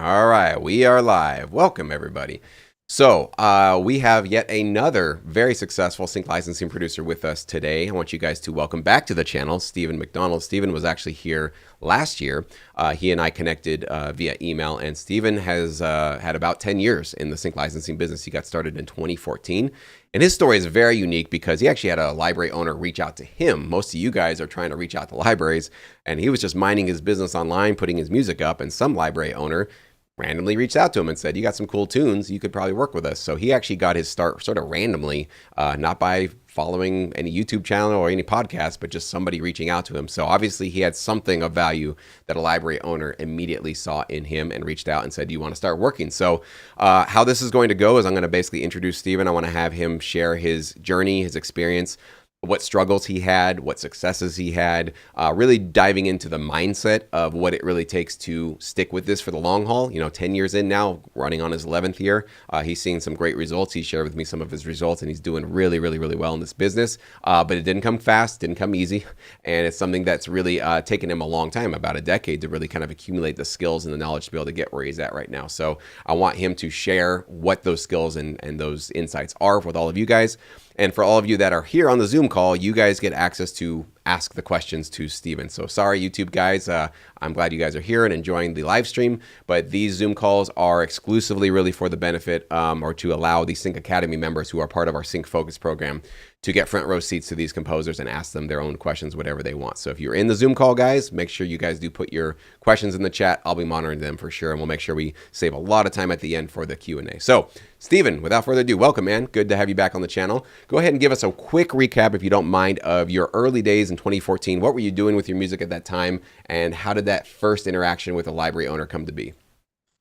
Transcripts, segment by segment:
All right, we are live. Welcome, everybody. So, we have yet another very successful sync licensing producer with us today. I want you guys to welcome back to the channel, Stephen McDonald. Stephen was actually here last year. He and I connected via email, and Stephen has had about 10 years in the sync licensing business. He got started in 2014. And his story is very unique because he actually had a library owner reach out to him. Most of you guys are trying to reach out to libraries, and he was just minding his business online, putting his music up, and some library owner randomly reached out to him and said, "You got some cool tunes, you could probably work with us." So he actually got his start sort of randomly, not by following any YouTube channel or any podcast, but just somebody reaching out to him. So obviously he had something of value that a library owner immediately saw in him and reached out and said, "Do you want to start working?" So how this is going to go is I'm going to basically introduce Stephen. I want to have him share his journey, his experience, what struggles he had, what successes he had, really diving into the mindset of what it really takes to stick with this for the long haul. 10 years in now, running on his 11th year, he's seeing some great results. He shared with me some of his results, and he's doing really, really, really well in this business. But it didn't come fast, didn't come easy, and it's something that's really taken him a long time, about a decade, to really kind of accumulate the skills and the knowledge to be able to get where he's at right now. So I want him to share what those skills and those insights are with all of you guys. And for all of you that are here on the Zoom call, you guys get access to ask the questions to Stephen. So sorry, YouTube guys. I'm glad you guys are here and enjoying the live stream. But these Zoom calls are exclusively really for the benefit or to allow the Sync Academy members who are part of our Sync Focus program to get front row seats to these composers and ask them their own questions, whatever they want. So if you're in the Zoom call, guys, make sure you guys do put your questions in the chat. I'll be monitoring them for sure, and we'll make sure we save a lot of time at the end for the Q&A. So, Stephen, without further ado, welcome, man. Good to have you back on the channel. Go ahead and give us a quick recap, if you don't mind, of your early days in 2014. What were you doing with your music at that time, and how did that first interaction with a library owner come to be?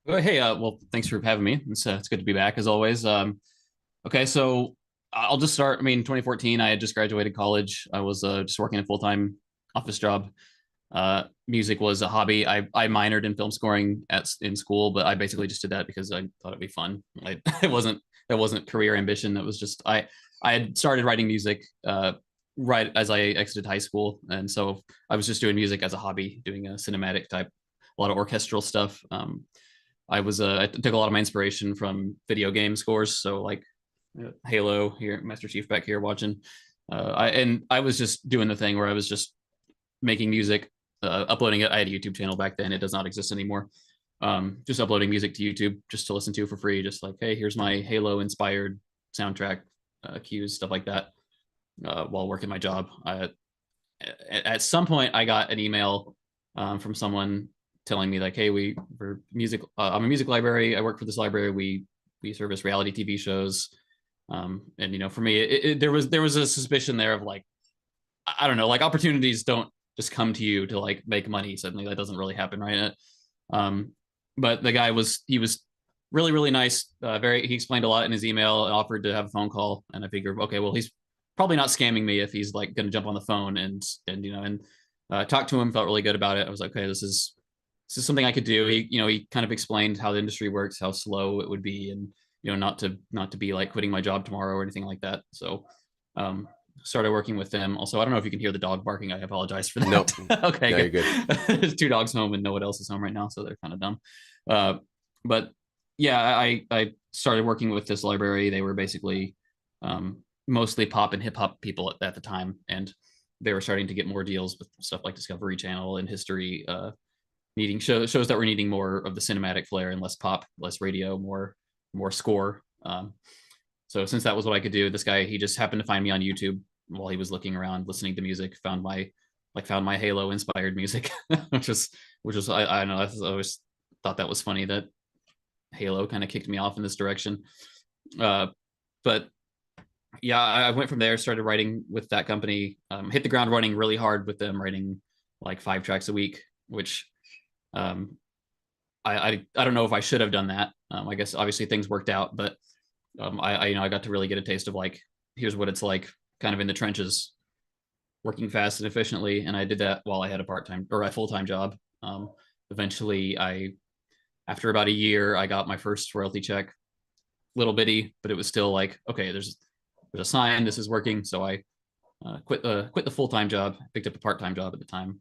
Oh, hey, well, thanks for having me. It's good to be back as always. Okay, so I'll just start. I mean, 2014, I had just graduated college. I was just working a full-time office job. Music was a hobby. I minored in film scoring in school, but I basically just did that because I thought it'd be fun. It wasn't career ambition. That was just I had started writing music right as I exited high school, and so I was just doing music as a hobby, doing a cinematic type, a lot of orchestral stuff. I took a lot of my inspiration from video game scores, so like Halo here, Master Chief back here watching. I was just doing the thing where I was just making music, uploading it. I had a YouTube channel back then; it does not exist anymore. Just uploading music to YouTube just to listen to for free. Just like, hey, here's my Halo inspired soundtrack, cues, stuff like that, while working my job. At some point, I got an email from someone telling me like, hey, we're music. I'm a music library. I work for this library. We service reality TV shows. And for me, there was a suspicion there of like, I don't know, like opportunities don't just come to you to like make money suddenly. That doesn't really happen, right? But the guy he was really, really nice. He explained a lot in his email and offered to have a phone call. And I figured, okay, well, he's probably not scamming me if he's like going to jump on the phone and talk to him. Felt really good about it. I was like, okay, this is something I could do. He kind of explained how the industry works, how slow it would be, and not to be like quitting my job tomorrow or anything like that. So started working with them. Also, I don't know if you can hear the dog barking. I apologize for that. Nope. Okay, No, you're good. good. There's two dogs home and no one else is home right now, so they're kind of dumb. But yeah, I started working with this library. They were basically mostly pop and hip hop people at the time, and they were starting to get more deals with stuff like Discovery Channel and History, needing shows that were needing more of the cinematic flair and less pop, less radio, more score. So since that was what I could do, this guy, he just happened to find me on YouTube while he was looking around, listening to music, found my Halo inspired music, which was I don't know. I always thought that was funny that Halo kind of kicked me off in this direction. But yeah, I went from there, started writing with that company, hit the ground running really hard with them, writing like 5 tracks a week, which I don't know if I should have done that. I guess obviously things worked out, but I got to really get a taste of like, here's what it's like kind of in the trenches, working fast and efficiently. And I did that while I had a full-time job. Eventually after about a year, I got my first royalty check, little bitty, but it was still like, okay, there's a sign, this is working. So I quit the full-time job, picked up a part-time job at the time.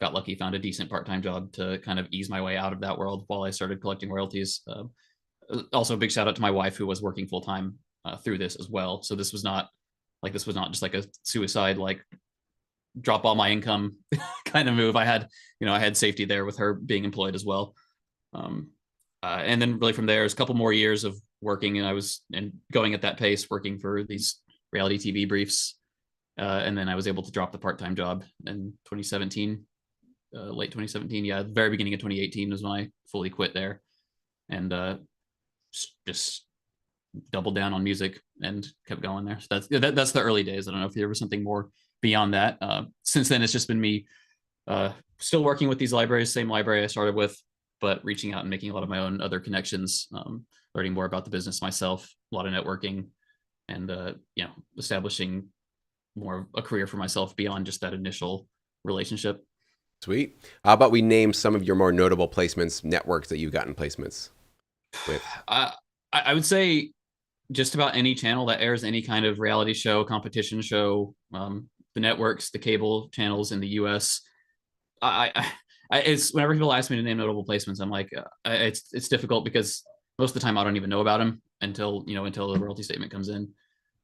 got lucky, found a decent part-time job to kind of ease my way out of that world while I started collecting royalties. Also, a big shout out to my wife who was working full time through this as well. So this was not just like a suicide, like drop all my income kind of move. I had safety there with her being employed as well. Um, and then really from there is a couple more years of working, and I was and going at that pace, working for these reality TV briefs. And then I was able to drop the part-time job in 2017, late 2017. Yeah, the very beginning of 2018 was when I fully quit there, and just doubled down on music and kept going there. So that's the early days. I don't know if there was something more beyond that. Since then, it's just been me still working with these libraries, same library I started with, but reaching out and making a lot of my own other connections, learning more about the business myself, a lot of networking, and establishing more of a career for myself beyond just that initial relationship. Sweet. How about we name some of your more notable placements, networks that you've gotten placements with? I would say just about any channel that airs any kind of reality show, competition show, the networks, the cable channels in the U.S. It's whenever people ask me to name notable placements, I'm like, it's difficult because most of the time I don't even know about them until the royalty statement comes in.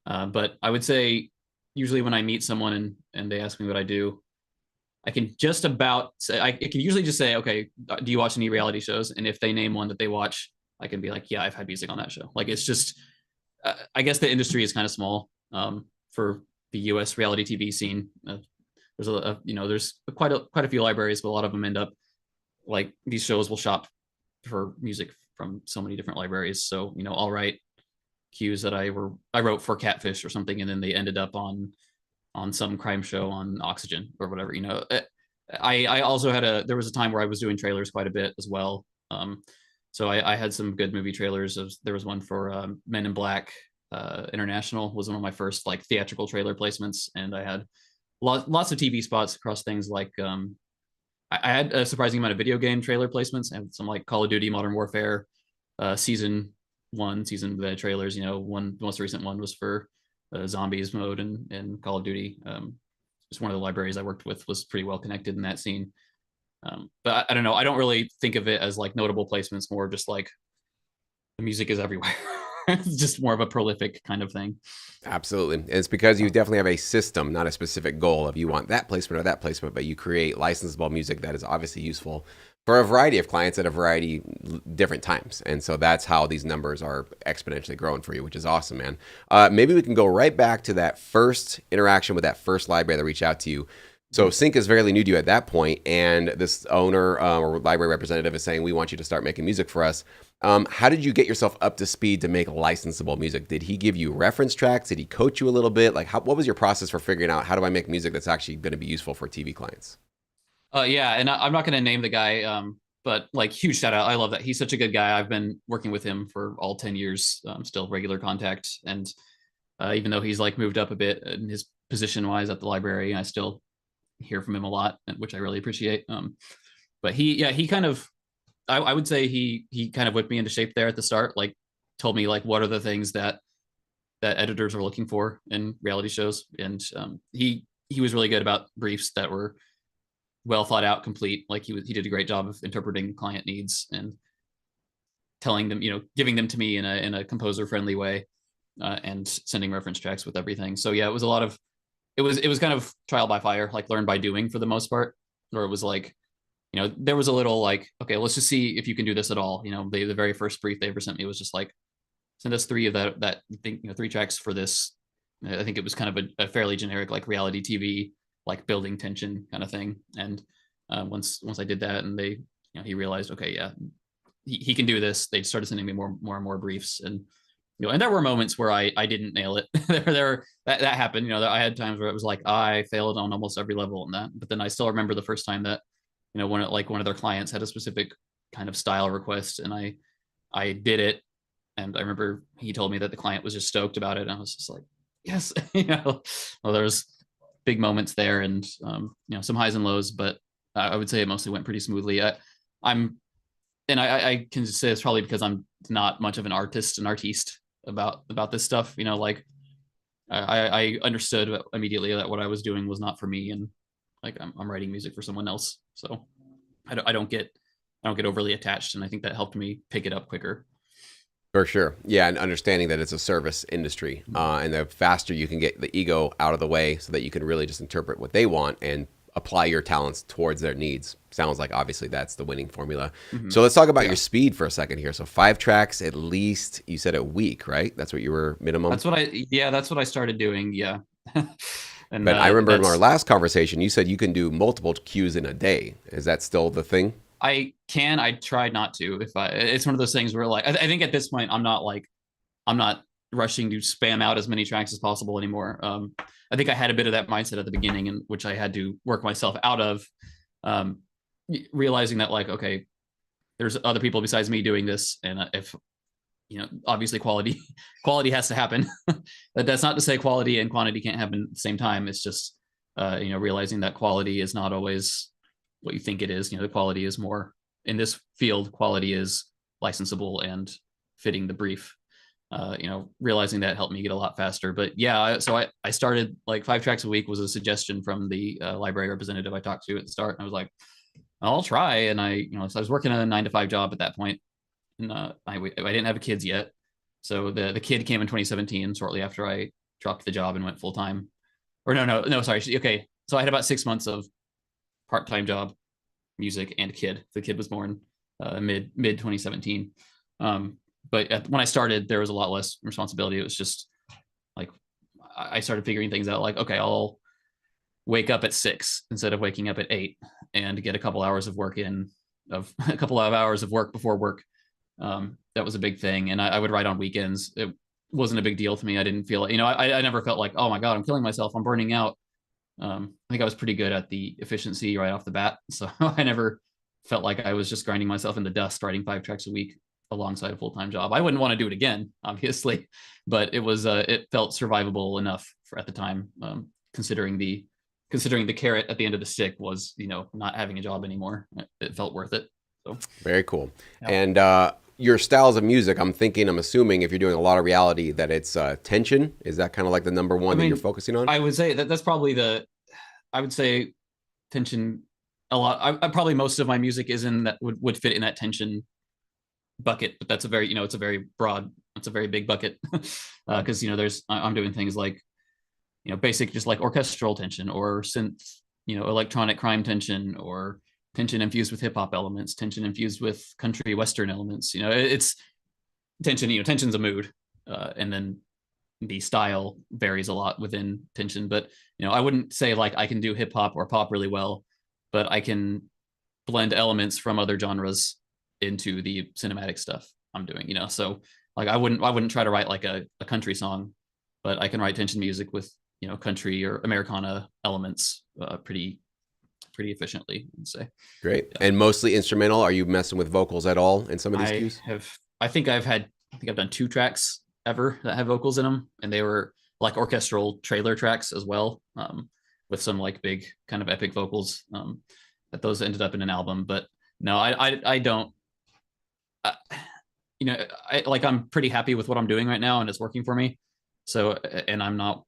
But I would say usually when I meet someone and they ask me what I do, I can just about say I can usually just say, okay, do you watch any reality shows? And if they name one that they watch, I can be like, yeah, I've had music on that show. Like it's just, I guess the industry is kind of small for the U.S. reality TV scene. There's quite a few libraries, but a lot of them end up like these shows will shop for music from so many different libraries. So I'll write cues that I wrote for Catfish or something, and then they ended up on some crime show on Oxygen or whatever. I also there was a time where I was doing trailers quite a bit as well. So I had some good movie trailers. There was one for Men in Black International was one of my first like theatrical trailer placements, and I had lots of TV spots across things like I had a surprising amount of video game trailer placements and some like Call of Duty Modern Warfare season the trailers. One the most recent one was for zombies mode and Call of Duty. Just one of the libraries I worked with was pretty well connected in that scene. But I don't know. I don't really think of it as like notable placements, more just like the music is everywhere. It's just more of a prolific kind of thing. Absolutely. And it's because you definitely have a system, not a specific goal of you want that placement or that placement, but you create licensable music that is obviously useful for a variety of clients at a variety different times. And so that's how these numbers are exponentially growing for you, which is awesome, man. Maybe we can go right back to that first interaction with that first library that reached out to you. So Sync is fairly new to you at that point, and this owner or library representative is saying, we want you to start making music for us. How did you get yourself up to speed to make licensable music? Did he give you reference tracks? Did he coach you a little bit? Like, what was your process for figuring out how do I make music that's actually going to be useful for TV clients? Yeah, and I'm not going to name the guy, but like huge shout out. I love that he's such a good guy. I've been working with him for all 10 years, still regular contact, and even though he's like moved up a bit in his position wise at the library, I still hear from him a lot, which I really appreciate. But he kind of, I would say he kind of whipped me into shape there at the start. Like, told me like what are the things that editors are looking for in reality shows, and he was really good about briefs that were well thought out, complete. Like he did a great job of interpreting client needs and telling them, giving them to me in a composer friendly way, and sending reference tracks with everything. So yeah, it was a lot of it was kind of trial by fire, like learn by doing for the most part, where it was like, there was a little like, okay, let's just see if you can do this at all. The very first brief they ever sent me was just like, send us three of that thing, 3 tracks for this. I think it was kind of a fairly generic like reality TV, like building tension kind of thing. And once I did that, and they, he realized, okay, yeah, he can do this. They started sending me more and more briefs, and and there were moments where I didn't nail it. that happened. I had times where it was like I failed on almost every level in that. But then I still remember the first time that one of their clients had a specific kind of style request, and I did it, and I remember he told me that the client was just stoked about it, and I was just like, yes. Well, there was big moments there, and some highs and lows, but I would say it mostly went pretty smoothly. I can say it's probably because I'm not much of an artiste about this stuff. Like I understood immediately that what I was doing was not for me, and like I'm writing music for someone else. So I don't get overly attached, and I think that helped me pick it up quicker. For sure. Yeah, and understanding that it's a service industry, and the faster you can get the ego out of the way so that you can really just interpret what they want and apply your talents towards their needs. Sounds like obviously that's the winning formula. Mm-hmm. So let's talk about Yeah, your speed for a second here. So 5 tracks at least, you said a week, right? That's what you were minimum? that's what I started doing. Yeah, and But I remember in our that's last conversation, you said you can do multiple cues in a day. Is that still the thing? I can. I tried not to. If I, it's one of those things where like I think at this point I'm not rushing to spam out as many tracks as possible anymore. I think I had a bit of that mindset at the beginning, in which I had to work myself out of, um, realizing that like okay, there's other people besides me doing this, and if obviously quality has to happen. That's not to say quality and quantity can't happen at the same time. It's just realizing that quality is not always what you think it is. The quality is more in this field. Quality is licensable and fitting the brief. Realizing that helped me get a lot faster. But yeah, so I started like 5 tracks a week was a suggestion from the library representative I talked to at the start. And I was like, I'll try. And so I was working a 9 to 5 job at that point, and I didn't have kids yet. So the kid came in 2017, shortly after I dropped the job and went full time. Or no, sorry. Okay, so I had about 6 months of part time job, music, and kid. The kid was born mid 2017. But when I started, there was a lot less responsibility. It was just like I started figuring things out. Like, okay, I'll wake up at 6 instead of waking up at 8, and get a couple hours of work in, of a couple of hours of work before work. That was a big thing, and I would write on weekends. It wasn't a big deal to me. I didn't feel it. I never felt like, oh my god, I'm killing myself, I'm burning out. I think I was pretty good at the efficiency right off the bat, so I never felt like I was just grinding myself in the dust writing 5 tracks a week alongside a full-time job. I wouldn't want to do it again, obviously, but it felt survivable enough for at the time, considering the carrot at the end of the stick was not having a job anymore. It felt worth it. So Very cool. yeah. And your styles of music, I'm assuming if you're doing a lot of reality, that it's tension. Is that kind of like the number I one that you're mean, focusing on? I would say that's probably I would say tension a lot. I probably most of my music is in that would fit in that tension bucket, but that's a very, it's a very broad, it's a very big bucket. Because, I'm doing things like, basic, just like orchestral tension or synth, electronic crime tension, or tension infused with hip hop elements, tension infused with country Western elements. It's tension, tension's a mood. And then the style varies a lot within tension, but I wouldn't say like I can do hip hop or pop really well, but I can blend elements from other genres into the cinematic stuff I'm doing. So like I wouldn't try to write like a country song, but I can write tension music with country or Americana elements pretty efficiently, I'd say. Great. Yeah. And mostly instrumental. Are you messing with vocals at all in some of these I cues? have I think I've done 2 tracks ever that have vocals in them, and they were like orchestral trailer tracks as well, with some like big kind of epic vocals. That those ended up in an album, but no, I don't. Uh, I'm pretty happy with what I'm doing right now, and it's working for me. So, and I'm not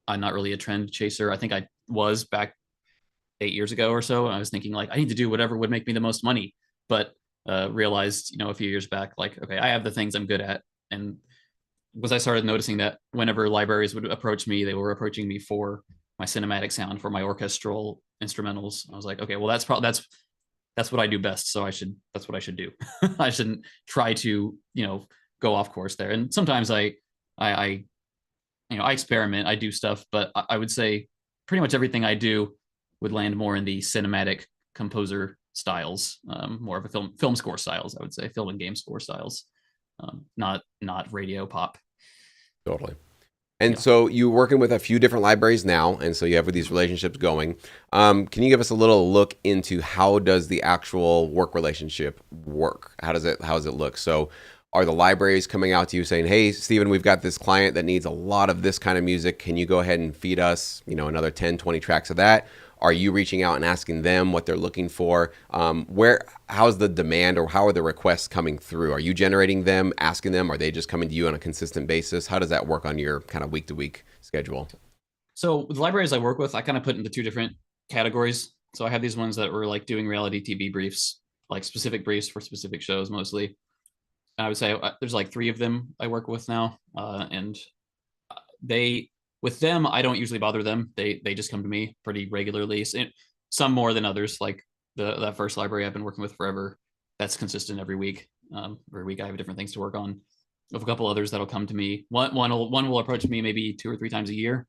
really a trend chaser. I think I was back 8 years ago or so, and I was thinking like I need to do whatever would make me the most money, but realized a few years back like okay, I have the things I'm good at. And was I started noticing that whenever libraries would approach me, they were approaching me for my cinematic sound, for my orchestral instrumentals. I was like, okay, well that's what I do best, so that's what I should do. I shouldn't try to go off course there. And sometimes I I experiment, I do stuff, but I would say pretty much everything I do would land more in the cinematic composer styles, more of a film score styles, I would say, film and game score styles, not radio pop. Totally. And Yeah. so you're working with a few different libraries now, and so you have these relationships going. Can you give us a little look into how does the actual work relationship work? How does it look? So are the libraries coming out to you saying, hey, Stephen, we've got this client that needs a lot of this kind of music. Can you go ahead and feed us, another 10, 20 tracks of that? Are you reaching out and asking them what they're looking for? How's the demand, or how are the requests coming through? Are you generating them, asking them? Are they just coming to you on a consistent basis? How does that work on your kind of week to week schedule? So the libraries I work with, I kind of put into categories. So I have these ones that were like doing reality TV briefs, like specific briefs for specific shows mostly. And I would say there's like three of them I work with now, and they with them I don't usually bother them. They just come to me pretty regularly. Some more than others. Like that first library I've been working with forever. That's consistent every week. Every week I have different things to work on. I have a couple others that'll come to me. One will approach me maybe 2 or 3 times a year,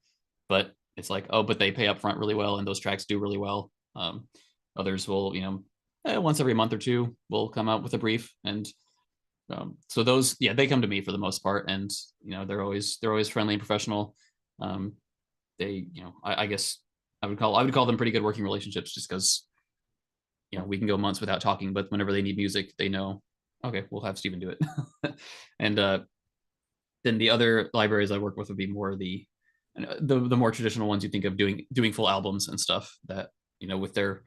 but it's like, oh, but they pay up front really well and those tracks do really well. Others will, once every month or two will come out with a brief, and so those, yeah, they come to me for the most part, and they're always friendly and professional. They, I guess I would call them pretty good working relationships, just because we can go months without talking, but whenever they need music, they know, okay, we'll have Steven do it. And then the other libraries I work with would be more the more traditional ones you think of doing full albums and stuff that with their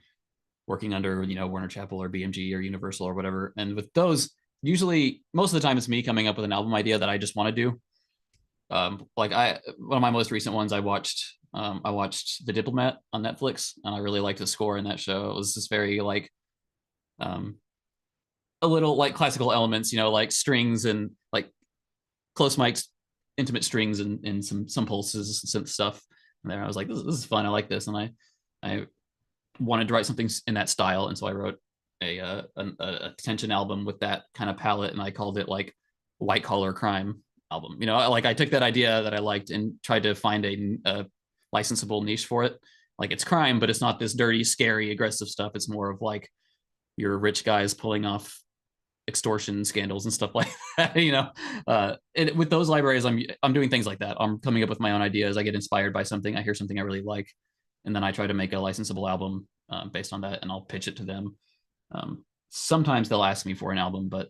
working under Warner Chappell or BMG or Universal or whatever. And with those, usually most of the time it's me coming up with an album idea that I just want to do. Like one of my most recent ones, I watched The Diplomat on Netflix, and I really liked the score in that show. It was just very like um a little like classical elements, like strings and like close mics, intimate strings, and some pulses, synth stuff. And there I was like, this is fun. I like this, and I wanted to write something in that style, and so I wrote a tension album with that kind of palette, and I called it like White Collar Crime album. Like I took that idea that I liked and tried to find a licensable niche for it. Like it's crime, but it's not this dirty, scary, aggressive stuff. It's more of like your rich guys pulling off extortion scandals and stuff like that. And with those libraries, I'm doing things like that. I'm coming up with my own ideas. I get inspired by something. I hear something I really like, and then I try to make a licensable album based on that, and I'll pitch it to them. Sometimes they'll ask me for an album, but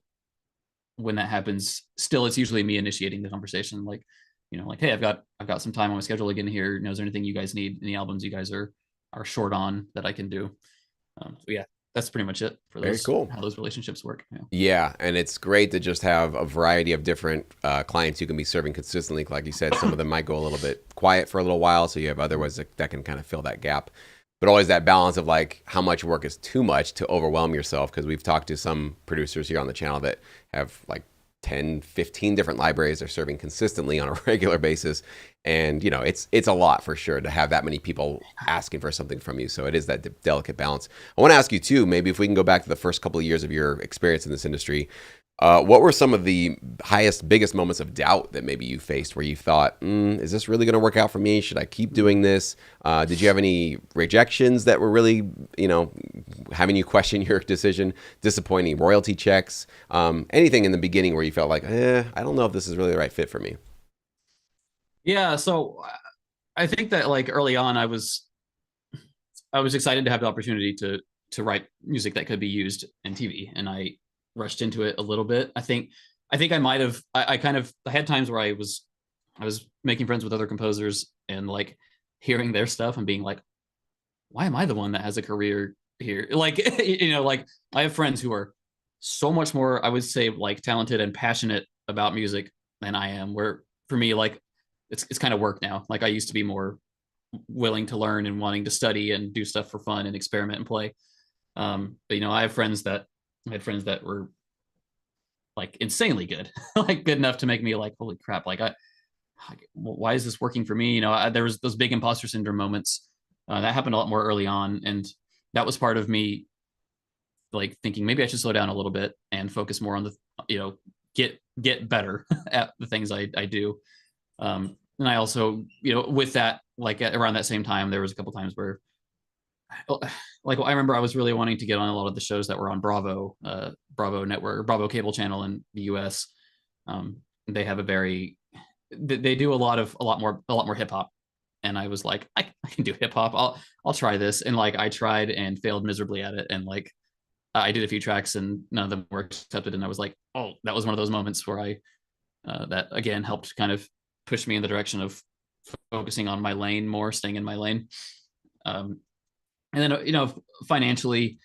when that happens, still it's usually me initiating the conversation. Like, like, hey, I've got some time on my schedule again here. Is there anything you guys need? Any albums you guys are short on that I can do? So yeah, that's pretty much it for Very those cool. how those relationships work. Yeah. Yeah, and it's great to just have a variety of different clients you can be serving consistently. Like you said, some of them might go a little bit quiet for a little while, so you have other ones that can kind of fill that gap. But always that balance of like how much work is too much to overwhelm yourself, because we've talked to some producers here on the channel that have like 10, 15 different libraries they're serving consistently on a regular basis. And, it's a lot for sure to have that many people asking for something from you. So it is that delicate balance. I want to ask you too, maybe if we can go back to the first couple of years of your experience in this industry, what were some of the biggest moments of doubt that maybe you faced where you thought, is this really going to work out for me? Should I keep doing this? Did you have any rejections that were really, having you question your decision, disappointing royalty checks, anything in the beginning where you felt like, I don't know if this is really the right fit for me? Yeah, so I think that like early on I was excited to have the opportunity to write music that could be used in TV, and I rushed into it a little bit. I think I might have I had times where I was making friends with other composers and like hearing their stuff and being like, why am I the one that has a career here? Like like I have friends who are so much more, I would say, like talented and passionate about music than I am. Where for me, like it's kind of work now. Like I used to be more willing to learn and wanting to study and do stuff for fun and experiment and play. But I had friends that were like insanely good, like good enough to make me like, holy crap, why is this working for me? There was those big imposter syndrome moments that happened a lot more early on, and that was part of me like thinking maybe I should slow down a little bit and focus more on the get better at the things I do. And I also with that, like around that same time, there was a couple times where like I remember I was really wanting to get on a lot of the shows that were on Bravo network, Bravo cable channel in the US. They have they do a lot more hip hop, and I was like, I can do hip hop. I'll try this, and like I tried and failed miserably at it, and like I did a few tracks and none of them were accepted, and I was like, oh, that was one of those moments where I that again helped kind of push me in the direction of focusing on my lane more, staying in my lane. And then financially,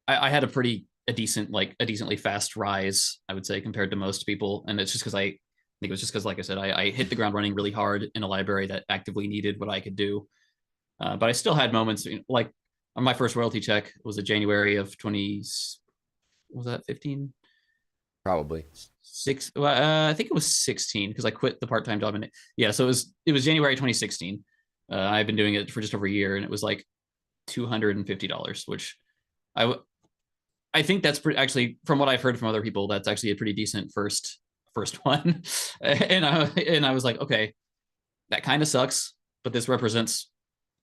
I had a decently fast rise, I would say, compared to most people. And it's just because I think it was just because, like I said, I hit the ground running really hard in a library that actively needed what I could do. But I still had moments, like on my first royalty check was a January of 20, was that 15? Probably. I think it was 16 because I quit the part-time job in it. Yeah, so it was January 2016. I've been doing it for just over a year, and it was like $250, which I I think that's actually, from what I've heard from other people, that's actually a pretty decent first one. And I was like, okay, that kind of sucks, but this represents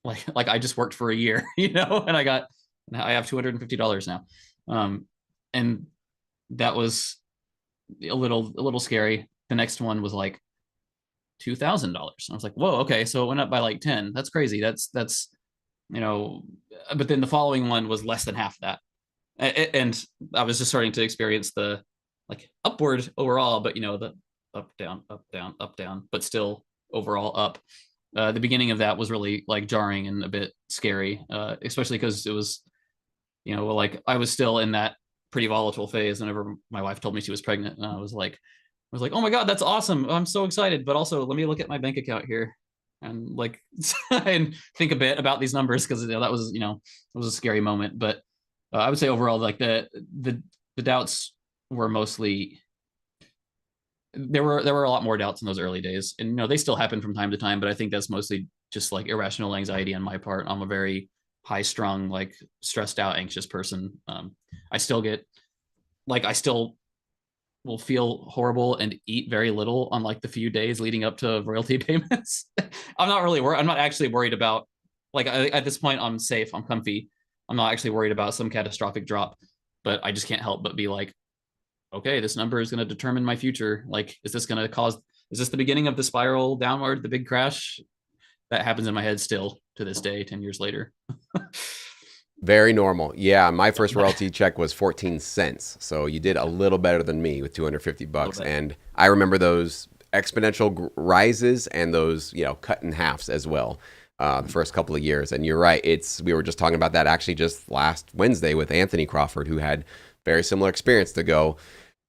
like I just worked for a year, and I have $250 now. And that was a little scary. The next one was like $2,000. I was like, whoa, okay, so it went up by like 10. That's crazy. That's you know, but then the following one was less than half that, and I was just starting to experience the like upward overall, but the up down up down up down, but still overall up. The beginning of that was really like jarring and a bit scary, especially because it was like I was still in that pretty volatile phase whenever my wife told me she was pregnant, and I was like, oh my god, that's awesome, I'm so excited, but also let me look at my bank account here and like and think a bit about these numbers, because that was it was a scary moment. But I would say overall, like the doubts were mostly, there were a lot more doubts in those early days, and they still happen from time to time, but I think that's mostly just like irrational anxiety on my part. I'm a very high strung, like stressed out, anxious person. I still get like I still will feel horrible and eat very little on like the few days leading up to royalty payments. I'm not really worried. I'm not actually worried about, like, at this point I'm safe, I'm comfy. I'm not actually worried about some catastrophic drop, but I just can't help but be like, okay, this number is going to determine my future. Like, is this the beginning of the spiral downward, the big crash? That happens in my head still to this day, 10 years later. Very normal. Yeah, my first royalty check was 14 cents. So you did a little better than me with 250 A little bucks. bit. And I remember those exponential rises and those, cut in halves as well. The first couple of years. And you're right. We were just talking about that actually just last Wednesday with Anthony Crawford, who had very similar experience to go,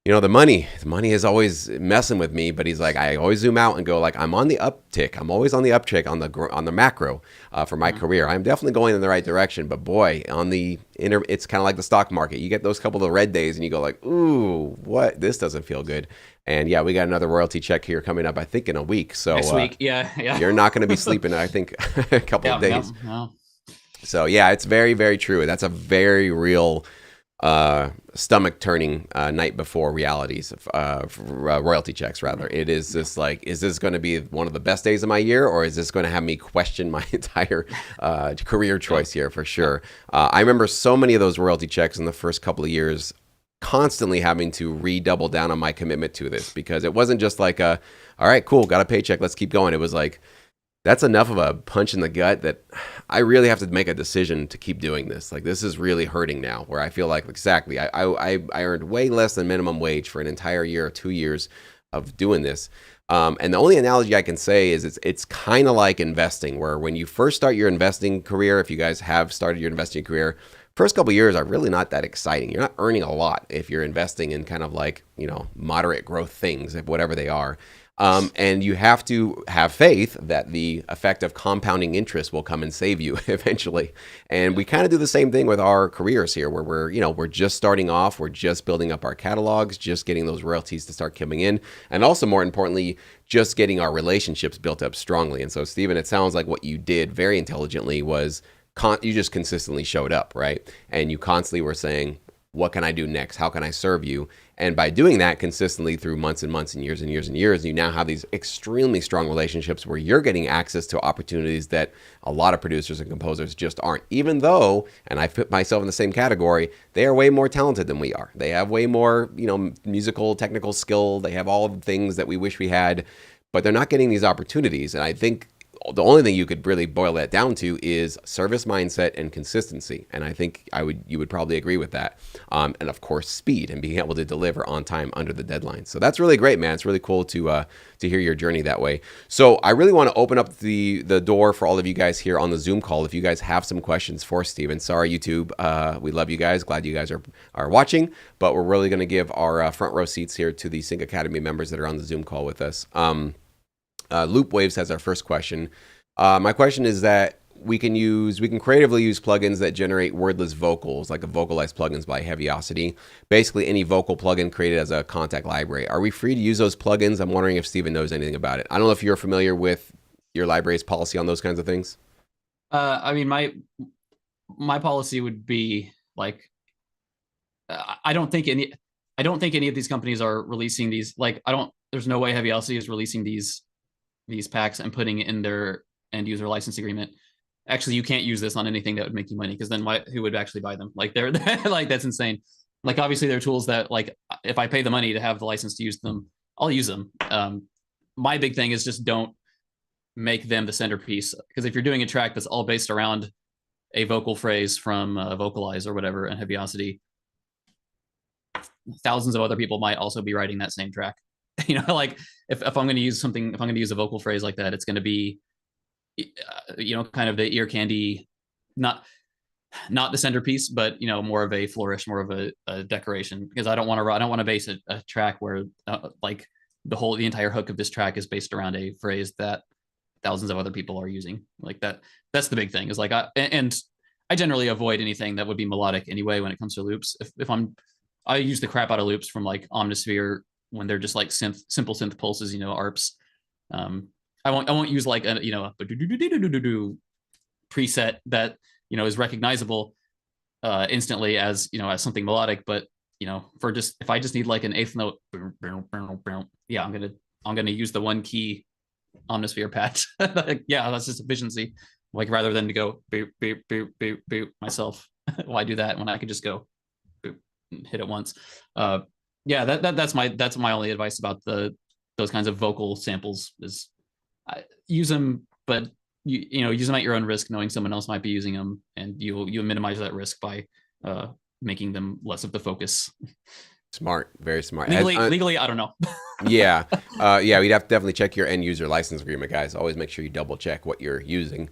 the money is always messing with me, but he's like, I always zoom out and go like, I'm on the uptick. I'm always on the uptick on the macro for my career. I'm definitely going in the right direction, but boy, on the it's kind of like the stock market. You get those couple of red days and you go like, ooh, what? This doesn't feel good. And yeah, we got another royalty check here coming up, I think in a week. So Next week. Yeah. Yeah. you're not going to be sleeping, I think, a couple Yeah. of Yeah. days. Yeah. So yeah, it's very, very true. That's a very real stomach turning night before realities of royalty checks. Rather, it is just like, is this going to be one of the best days of my year, or is this going to have me question my entire career choice here for sure? I remember so many of those royalty checks in the first couple of years, constantly having to redouble down on my commitment to this, because it wasn't just like all right, cool, got a paycheck, let's keep going. It was like, that's enough of a punch in the gut that I really have to make a decision to keep doing this. Like, this is really hurting now, where I feel like, exactly, I earned way less than minimum wage for an entire year or 2 years of doing this. And the only analogy I can say is it's kind of like investing, where when you first start your investing career, if you guys have started your investing career, first couple of years are really not that exciting. You're not earning a lot if you're investing in kind of like, moderate growth things, whatever they are. And you have to have faith that the effect of compounding interest will come and save you eventually. And we kind of do the same thing with our careers here, where we're just starting off, we're just building up our catalogs, just getting those royalties to start coming in, and also more importantly, just getting our relationships built up strongly. And so, Stephen, it sounds like what you did very intelligently was you just consistently showed up, right? And you constantly were saying, what can I do next? How can I serve you? And by doing that consistently through months and months and years and years and years, you now have these extremely strong relationships where you're getting access to opportunities that a lot of producers and composers just aren't. Even though, and I put myself in the same category, they are way more talented than we are. They have way more, musical, technical skill. They have all the things that we wish we had, but they're not getting these opportunities. And I think the only thing you could really boil that down to is service mindset and consistency. And I think you would probably agree with that. And of course, speed and being able to deliver on time under the deadline. So that's really great, man. It's really cool to hear your journey that way. So I really want to open up the door for all of you guys here on the Zoom call. If you guys have some questions for Steven, sorry, YouTube. We love you guys. Glad you guys are watching, but we're really going to give our front row seats here to the Sync Academy members that are on the Zoom call with us. Loop Waves has our first question. My question is that we can creatively use plugins that generate wordless vocals, like a vocalized plugins by Heaviosity. Basically, any vocal plugin created as a contact library. Are we free to use those plugins? I'm wondering if Steven knows anything about it. I don't know if you're familiar with your library's policy on those kinds of things. I mean, my policy would be like, I don't think any of these companies are releasing these. Like, I don't. There's no way Heavy LC is releasing these packs and putting it in their end user license agreement. Actually, you can't use this on anything that would make you money, because then who would actually buy them? Like, they're like, that's insane. Like, obviously, they're tools that, like, if I pay the money to have the license to use them, I'll use them. My big thing is just don't make them the centerpiece, because if you're doing a track that's all based around a vocal phrase from Vocalize or whatever and Heaviosity, thousands of other people might also be writing that same track. Like, if I'm going to use something, if I'm going to use a vocal phrase like that, it's going to be, kind of the ear candy, not the centerpiece, but more of a flourish, more of a decoration. Because I don't want to base a track where like the entire hook of this track is based around a phrase that thousands of other people are using. Like that. That's the big thing. Is like, I generally avoid anything that would be melodic anyway when it comes to loops. I use the crap out of loops from like Omnisphere when they're just like simple synth pulses, ARPs. I won't use like a preset that is recognizable instantly as as something melodic. But for just, if I just need like an eighth note, yeah, I'm gonna use the one key Omnisphere patch. Yeah, that's just efficiency. Like, rather than to go boop boop boop boop boop myself, why do that when I could just go boop and hit it once? Yeah, that's my only advice about those kinds of vocal samples is, use them, but use them at your own risk, knowing someone else might be using them, and you minimize that risk by making them less of the focus. Smart, very smart. Legally, I don't know. Yeah, yeah, we'd have to definitely check your end user license agreement, guys. Always make sure you double check what you're using.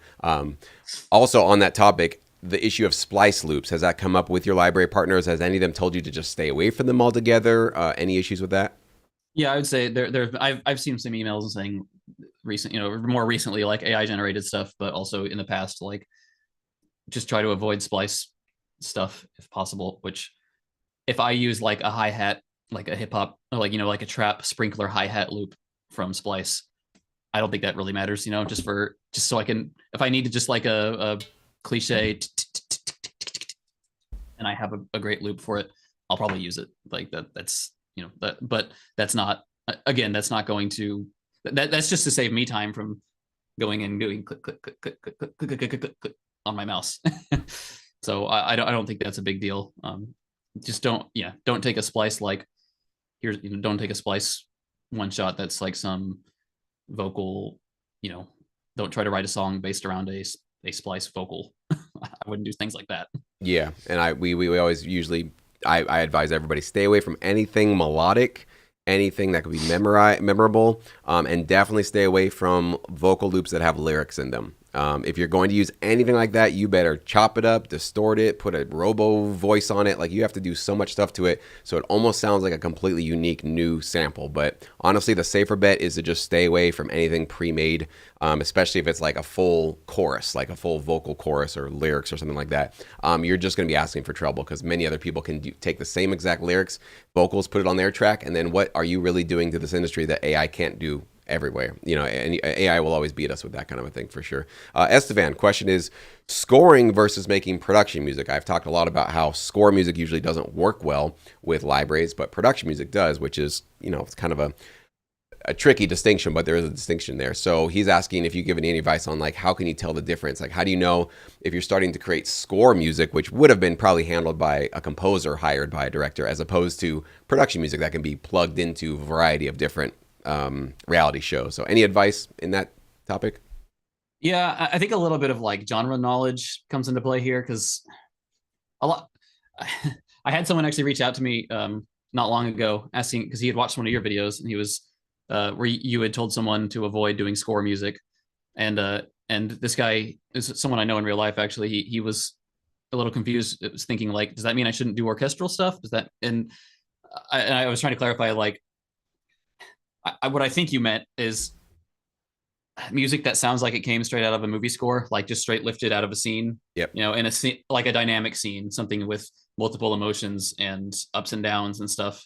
Also, on that topic, the issue of splice loops, has that come up with your library partners? Has any of them told you to just stay away from them altogether? Any issues with that? Yeah, I would say I've seen some emails saying more recently, like AI generated stuff, but also in the past, like, just try to avoid splice stuff if possible. Which, if I use like a hi-hat, like a hip hop, or like like a trap sprinkler hi-hat loop from Splice, I don't think that really matters, just so I can, if I need to just like a cliche and I have a great loop for it, I'll probably use it. Like that's that, but that's not, again, that's not going to, that's just to save me time from going and doing click click click click click click click click click, click on my mouse. So I don't think that's a big deal. Just don't take a splice like, don't take a splice one shot that's like some vocal, don't try to write a song based around a splice vocal. I wouldn't do things like that. Yeah, and we always usually, I advise everybody stay away from anything melodic, anything that could be memorable, and definitely stay away from vocal loops that have lyrics in them. If you're going to use anything like that, you better chop it up, distort it, put a robo voice on it. Like, you have to do so much stuff to it, so it almost sounds like a completely unique new sample. But honestly, the safer bet is to just stay away from anything pre-made, especially if it's like a full chorus, like a full vocal chorus or lyrics or something like that. You're just going to be asking for trouble, because many other people can take the same exact lyrics, vocals, put it on their track, and then what are you really doing to this industry that AI can't do everywhere? And AI will always beat us with that kind of a thing, for sure. Estevan, question is scoring versus making production music. I've talked a lot about how score music usually doesn't work well with libraries, but production music does, which is, it's kind of a tricky distinction, but there is a distinction there. So he's asking if you give any advice on, like, how can you tell the difference? Like, how do you know if you're starting to create score music, which would have been probably handled by a composer hired by a director, as opposed to production music that can be plugged into a variety of different reality shows? So any advice in that topic? Yeah, I think a little bit of like genre knowledge comes into play here, because a lot. I had someone actually reach out to me not long ago asking, because he had watched one of your videos, and he was where you had told someone to avoid doing score music, and this guy is someone I know in real life. Actually, he was a little confused. It was thinking like, does that mean I shouldn't do orchestral stuff? Does that? And I was trying to clarify, like, what I think you meant is, music that sounds like it came straight out of a movie score, like just straight lifted out of a scene, Yep. in a scene, like a dynamic scene, something with multiple emotions and ups and downs and stuff.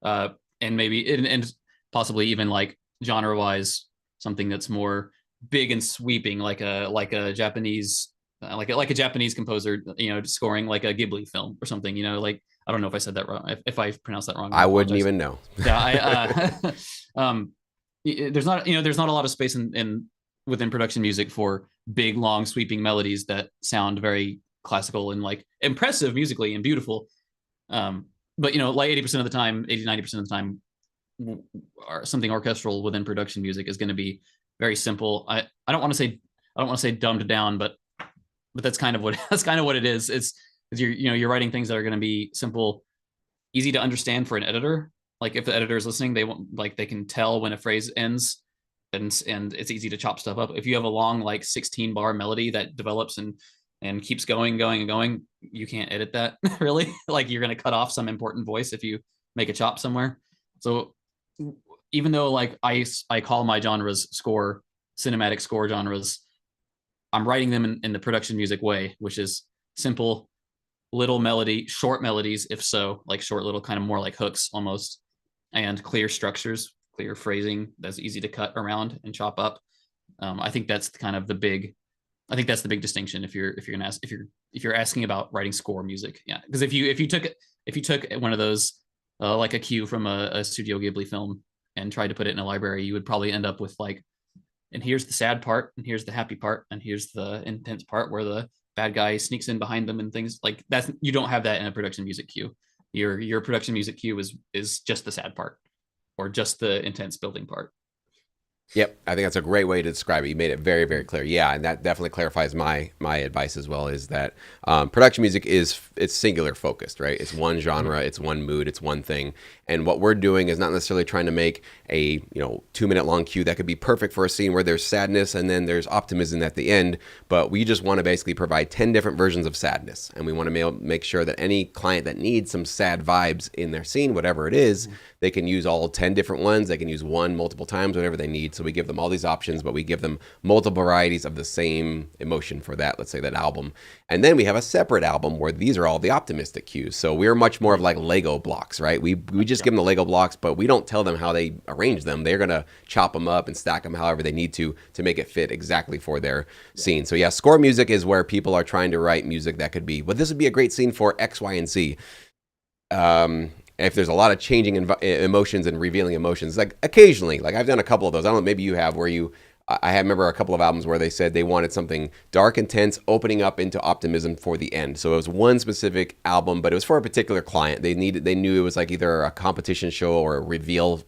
And maybe, and possibly even like genre wise, something that's more big and sweeping, like a Japanese, like a Japanese composer, scoring like a Ghibli film or something, like, I don't know if I said that wrong. If I pronounced that wrong, I I wouldn't apologize. even know. Yeah, um, there's not a lot of space in within production music for big, long, sweeping melodies that sound very classical and like impressive musically and beautiful. Um, but like 80% of the time, 80-90% of the time, or something orchestral within production music is going to be very simple. I don't want to say dumbed down, but that's kind of what that's kind of what it is. It's you're writing things that are going to be simple, easy to understand for an editor. Like if the editor is listening, they won't like they can tell when a phrase ends, and it's easy to chop stuff up. If you have a long like 16 bar melody that develops and keeps going and going, you can't edit that really. Like you're going to cut off some important voice if you make a chop somewhere. So even though like I call my genres cinematic score genres, I'm writing them in the production music way, which is simple little melody, short melodies, if so, like short little kind of more like hooks almost, and clear structures, clear phrasing that's easy to cut around and chop up. I think that's kind of the big. I think that's the big distinction if you're gonna ask if you're asking about writing score music, yeah. Because if you took one of those like a cue from a Studio Ghibli film and tried to put it in a library, you would probably end up with like, and here's the sad part, and here's the happy part, and here's the intense part where the bad guy sneaks in behind them and things like that. You don't have that in a production music cue. Your production music cue is just the sad part or just the intense building part. Yep, I think that's a great way to describe it. You made it very, very clear. Yeah, and that definitely clarifies my advice as well. Is that production music it's singular focused, right? It's one genre, it's one mood, it's one thing. And what we're doing is not necessarily trying to make a 2-minute long cue that could be perfect for a scene where there's sadness and then there's optimism at the end. But we just want to basically provide 10 different versions of sadness, and we want to make sure that any client that needs some sad vibes in their scene, whatever it is, they can use all 10 different ones. They can use one multiple times, whatever they need. So we give them all these options, but we give them multiple varieties of the same emotion for that, let's say that album. And then we have a separate album where these are all the optimistic cues. So we're much more of like Lego blocks, right? We just give them the Lego blocks, but we don't tell them how they arrange them. They're going to chop them up and stack them however they need to make it fit exactly for their scene. So yeah, score music is where people are trying to write music that could be, well, this would be a great scene for X, Y, and Z. If there's a lot of changing emotions and revealing emotions, like occasionally, like I've done a couple of those. I don't know, maybe you have, where I remember a couple of albums where they said they wanted something dark, intense, opening up into optimism for the end. So it was one specific album, but it was for a particular client. They knew it was like either a competition show or a reveal,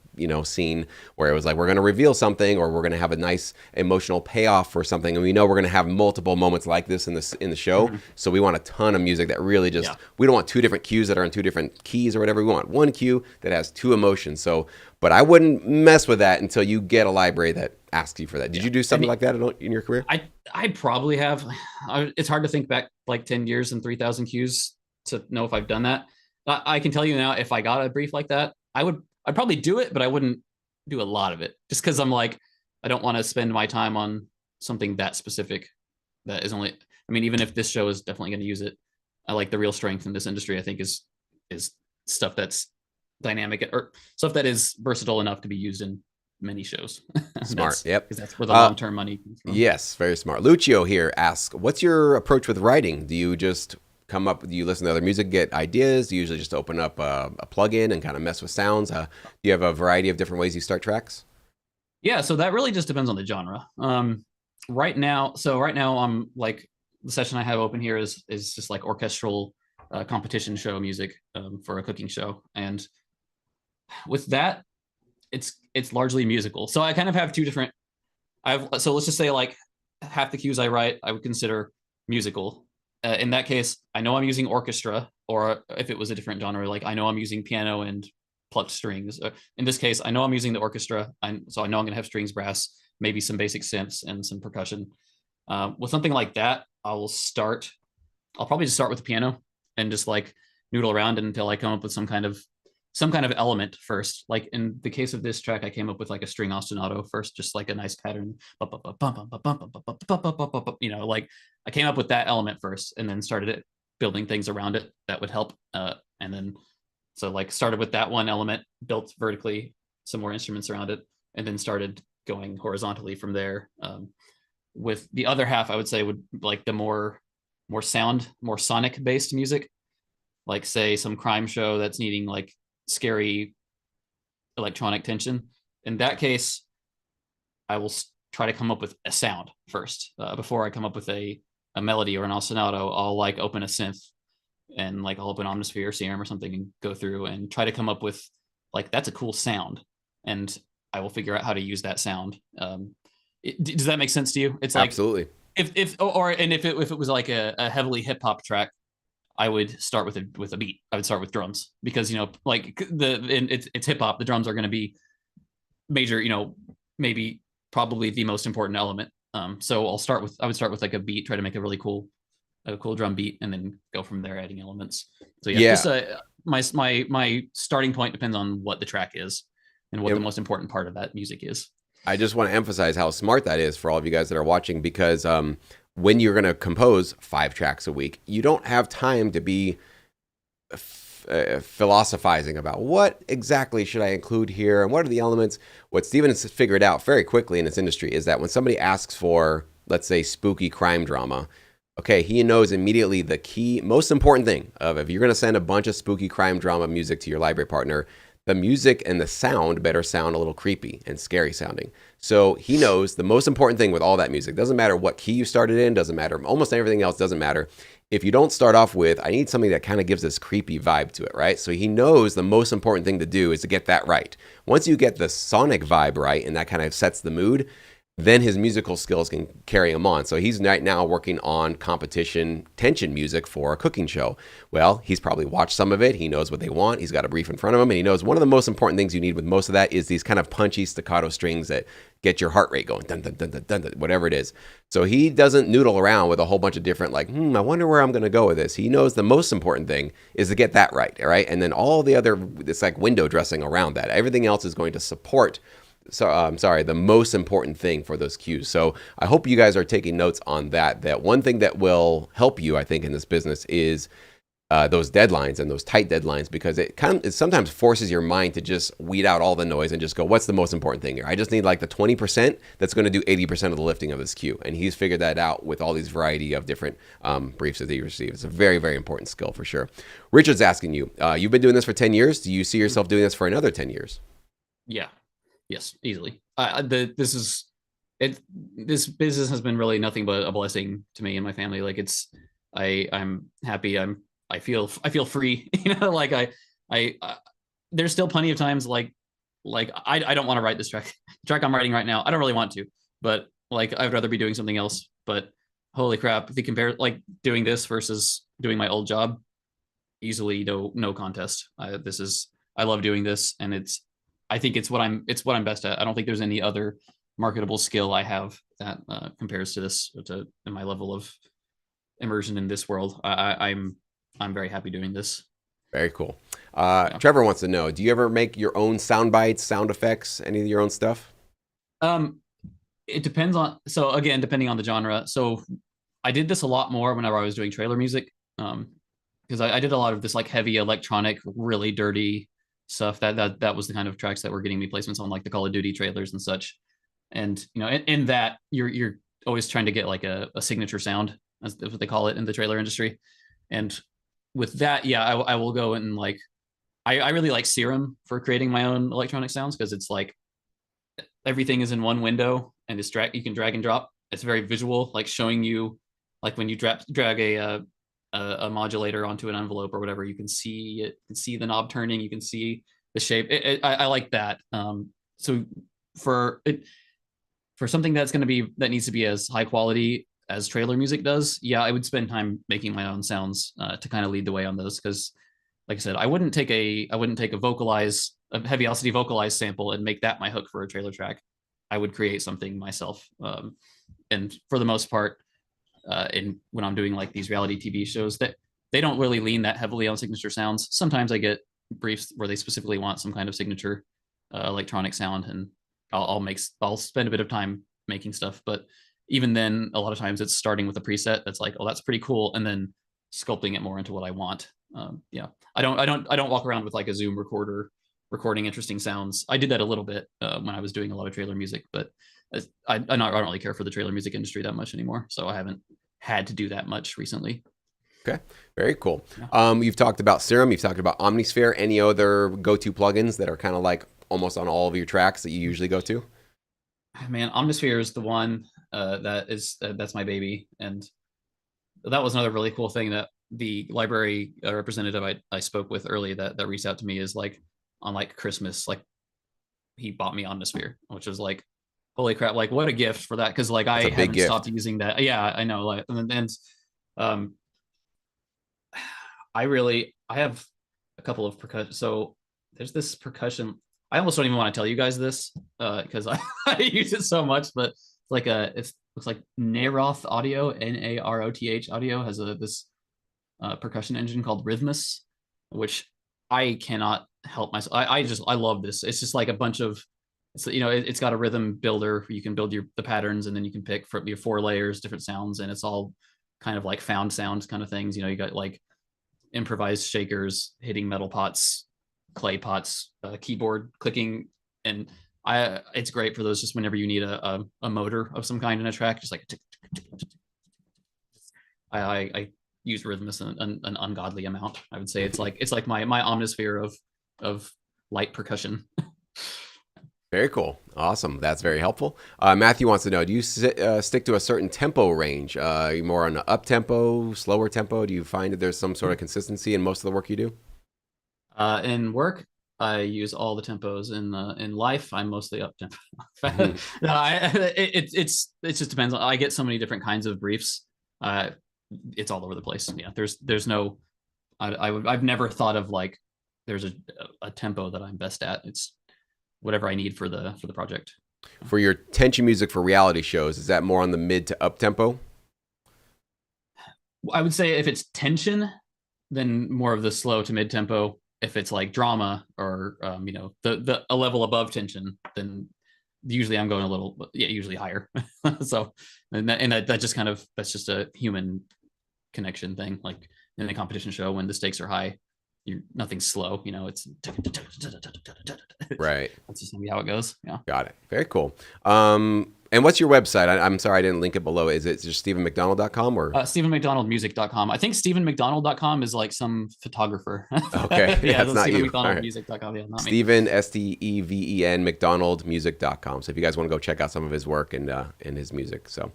scene where it was like, we're going to reveal something, or we're going to have a nice emotional payoff for something. And we know we're going to have multiple moments like this in the show. Mm-hmm. So we want a ton of music that really just, we don't want two different cues that are in two different keys or whatever. We want one cue that has two emotions. So, but I wouldn't mess with that until you get a library that asks you for that. Did you do something like that in your career? I probably have. It's hard to think back like 10 years and 3,000 cues to know if I've done that. I can tell you now, if I got a brief like that, I'd probably do it, but I wouldn't do a lot of it, just because I'm like, I don't want to spend my time on something that specific that is only, I mean, even if this show is definitely going to use it, I like the real strength in this industry, I think is stuff that's dynamic or stuff that is versatile enough to be used in many shows. Smart. Yep. Because that's where the long-term money comes from. Yes, very smart. Lucio here asks, what's your approach with writing? Do you just do you listen to other music, get ideas? Do you usually just open up a plugin and kind of mess with sounds? Do you have a variety of different ways you start tracks? Yeah, so that really just depends on the genre. Right now I'm like, the session I have open here is just like orchestral competition show music for a cooking show. And with that, it's largely musical. So I kind of have two different, so let's just say like half the cues I write, I would consider musical. In that case, I know I'm using orchestra, or if it was a different genre, like I know I'm using piano and plucked strings. In this case, I know I'm using the orchestra, so I know I'm going to have strings, brass, maybe some basic synths and some percussion. With something like that, I'll probably just start with the piano and just like noodle around until I come up with some kind of some kind of element first. Like in the case of this track, I came up with like a string ostinato first, just like a nice pattern. You know, like I came up with that element first, and then started it building things around it that would help. And then so like started with that one element, built vertically some more instruments around it, and then started going horizontally from there. With the other half, I would say would like the more sonic based music, like say some crime show that's needing like scary electronic tension. In that case, I will try to come up with a sound first before I come up with a melody or an ostinato. I'll like open a synth and like I'll open Omnisphere or Serum or something and go through and try to come up with like that's a cool sound, and I will figure out how to use that sound. Does that make sense to you? It's like Absolutely. if or and if it was like a heavily hip hop track, I would start with a beat. I would start with drums because you know like it's hip hop. The drums are going to be major. You know, maybe probably the most important element. So I would start with like a beat, try to make a cool drum beat, and then go from there, adding elements. So yeah, Yeah. just my starting point depends on what the track is and what the And most important part of that music is. I just want to emphasize how smart that is for all of you guys that are watching because when you're going to compose 5 tracks a week, you don't have time to be philosophizing about what exactly should I include here and what are the elements. What Steven has figured out very quickly in this industry is that when somebody asks for, let's say, spooky crime drama, okay, he knows immediately the key, most important thing of if you're going to send a bunch of spooky crime drama music to your library partner, the music and the sound better sound a little creepy and scary sounding. So he knows the most important thing with all that music, doesn't matter what key you started in, doesn't matter, almost everything else doesn't matter. If you don't start off with, I need something that kind of gives this creepy vibe to it, right? So he knows the most important thing to do is to get that right. Once you get the sonic vibe right and that kind of sets the mood, then his musical skills can carry him on. So he's right now working on competition tension music for a cooking show. Well, he's probably watched some of it. He knows what they want. He's got a brief in front of him, and he knows one of the most important things you need with most of that is these kind of punchy staccato strings that get your heart rate going, dun, dun, dun, dun, dun, dun, whatever it is. So he doesn't noodle around with a whole bunch of different like, I wonder where I'm going to go with this. He knows the most important thing is to get that right, all right? And then all the other, it's like window dressing around that. Everything else is going to support the most important thing for those cues. So I hope you guys are taking notes on that. That one thing that will help you, I think, in this business is those deadlines and those tight deadlines, because it sometimes forces your mind to just weed out all the noise and just go, what's the most important thing here? I just need like the 20% that's going to do 80% of the lifting of this cue. And he's figured that out with all these variety of different briefs that he receives. It's a very, very important skill for sure. Richard's asking you, you've been doing this for 10 years. Do you see yourself doing this for another 10 years? Yeah. Yes, easily. This is it. This business has been really nothing but a blessing to me and my family. Like I'm happy. I feel free. You know, like there's still plenty of times I don't want to write this track. The track I'm writing right now, I don't really want to, but like I'd rather be doing something else. But holy crap, if you compare like doing this versus doing my old job, easily no contest. I love doing this, and I think it's what I'm best at. I don't think there's any other marketable skill I have that compares to this to my level of immersion in this world. I'm very happy doing this. Very cool. Yeah. Trevor wants to know, do you ever make your own sound bites, sound effects, any of your own stuff? Um, it depends on depending on the genre. So I did this a lot more whenever I was doing trailer music. Because I did a lot of this like heavy electronic, really dirty stuff. That was the kind of tracks that were getting me placements on like the Call of Duty trailers and such. And you know, in that you're always trying to get like a signature sound, as what they call it in the trailer industry. And with that, yeah, I will go and like I really like Serum for creating my own electronic sounds because it's like everything is in one window and it's you can drag and drop. It's very visual, like showing you like when you drag a modulator onto an envelope or whatever, you can see it, you can see the knob turning, you can see the shape. I like that. So for it, for something that needs to be as high quality as trailer music does, yeah, I would spend time making my own sounds to kind of lead the way on those. Because, like I said, I wouldn't take a heavy velocity vocalized sample and make that my hook for a trailer track. I would create something myself. And for the most part, when I'm doing like these reality TV shows, that they don't really lean that heavily on signature sounds. Sometimes I get briefs where they specifically want some kind of signature electronic sound, and I'll spend a bit of time making stuff. But even then, a lot of times it's starting with a preset that's like, oh, that's pretty cool, and then sculpting it more into what I want. Yeah, I don't walk around with like a Zoom recorder recording interesting sounds. I did that a little bit when I was doing a lot of trailer music, but I don't really care for the trailer music industry that much anymore. So I haven't had to do that much recently. Okay, very cool. Yeah. You've talked about Serum, you've talked about Omnisphere. Any other go-to plugins that are kind of like almost on all of your tracks that you usually go to? Man, Omnisphere is the one that's my baby, and that was another really cool thing that the library representative I spoke with early that reached out to me is like on like Christmas, like he bought me Omnisphere, which was like, holy crap, like what a gift for that, because like That's I a big haven't gift. stopped using that. Yeah, I know, like and um I have a couple of percussion. So there's this percussion. I almost don't even want to tell you guys this because I use it so much, but it's like it looks like Naroth Audio, Naroth Audio has this percussion engine called Rhythmus, which I cannot help myself. I love this. It's just like a bunch of it's got a rhythm builder. You can build the patterns, and then you can pick from your 4 layers, different sounds, and it's all kind of like found sounds kind of things. You got like improvised shakers hitting metal pots, clay pots, keyboard clicking, and it's great for those just whenever you need a motor of some kind in a track, just like I use Rhythmus an ungodly amount. I would say it's like my omnisphere of light percussion. Very cool. Awesome. That's very helpful. Matthew wants to know, do you stick to a certain tempo range? Are you more on the up tempo, slower tempo? Do you find that there's some sort of consistency in most of the work you do? In work, I use all the tempos. In life, I'm mostly up tempo. Mhm. No, it just depends. I get so many different kinds of briefs. Uh, it's all over the place. Yeah, there's no. I've never thought of like there's a tempo that I'm best at. It's whatever I need for the project. For your tension music for reality shows, is that more on the mid to up tempo? I would say if it's tension, then more of the slow to mid tempo. If it's like drama or the a level above tension, then usually I'm going a little, yeah, usually higher. So that just kind of that's just a human connection thing. Like in a competition show, when the stakes are high, nothing's slow. It's Right. that's just gonna be how it goes. Yeah. Got it. Very cool. And what's your website? I'm sorry I didn't link it below. Is it just stephenmcdonald.com or? StephenMcDonaldmusic.com. I think StephenMcDonald.com is like some photographer. Okay, Yeah, that's that's not you. All right. StephenMcDonaldmusic.com. Yeah, not me. Stephen, Steven, McDonaldmusic.com. So if you guys want to go check out some of his work and his music. So,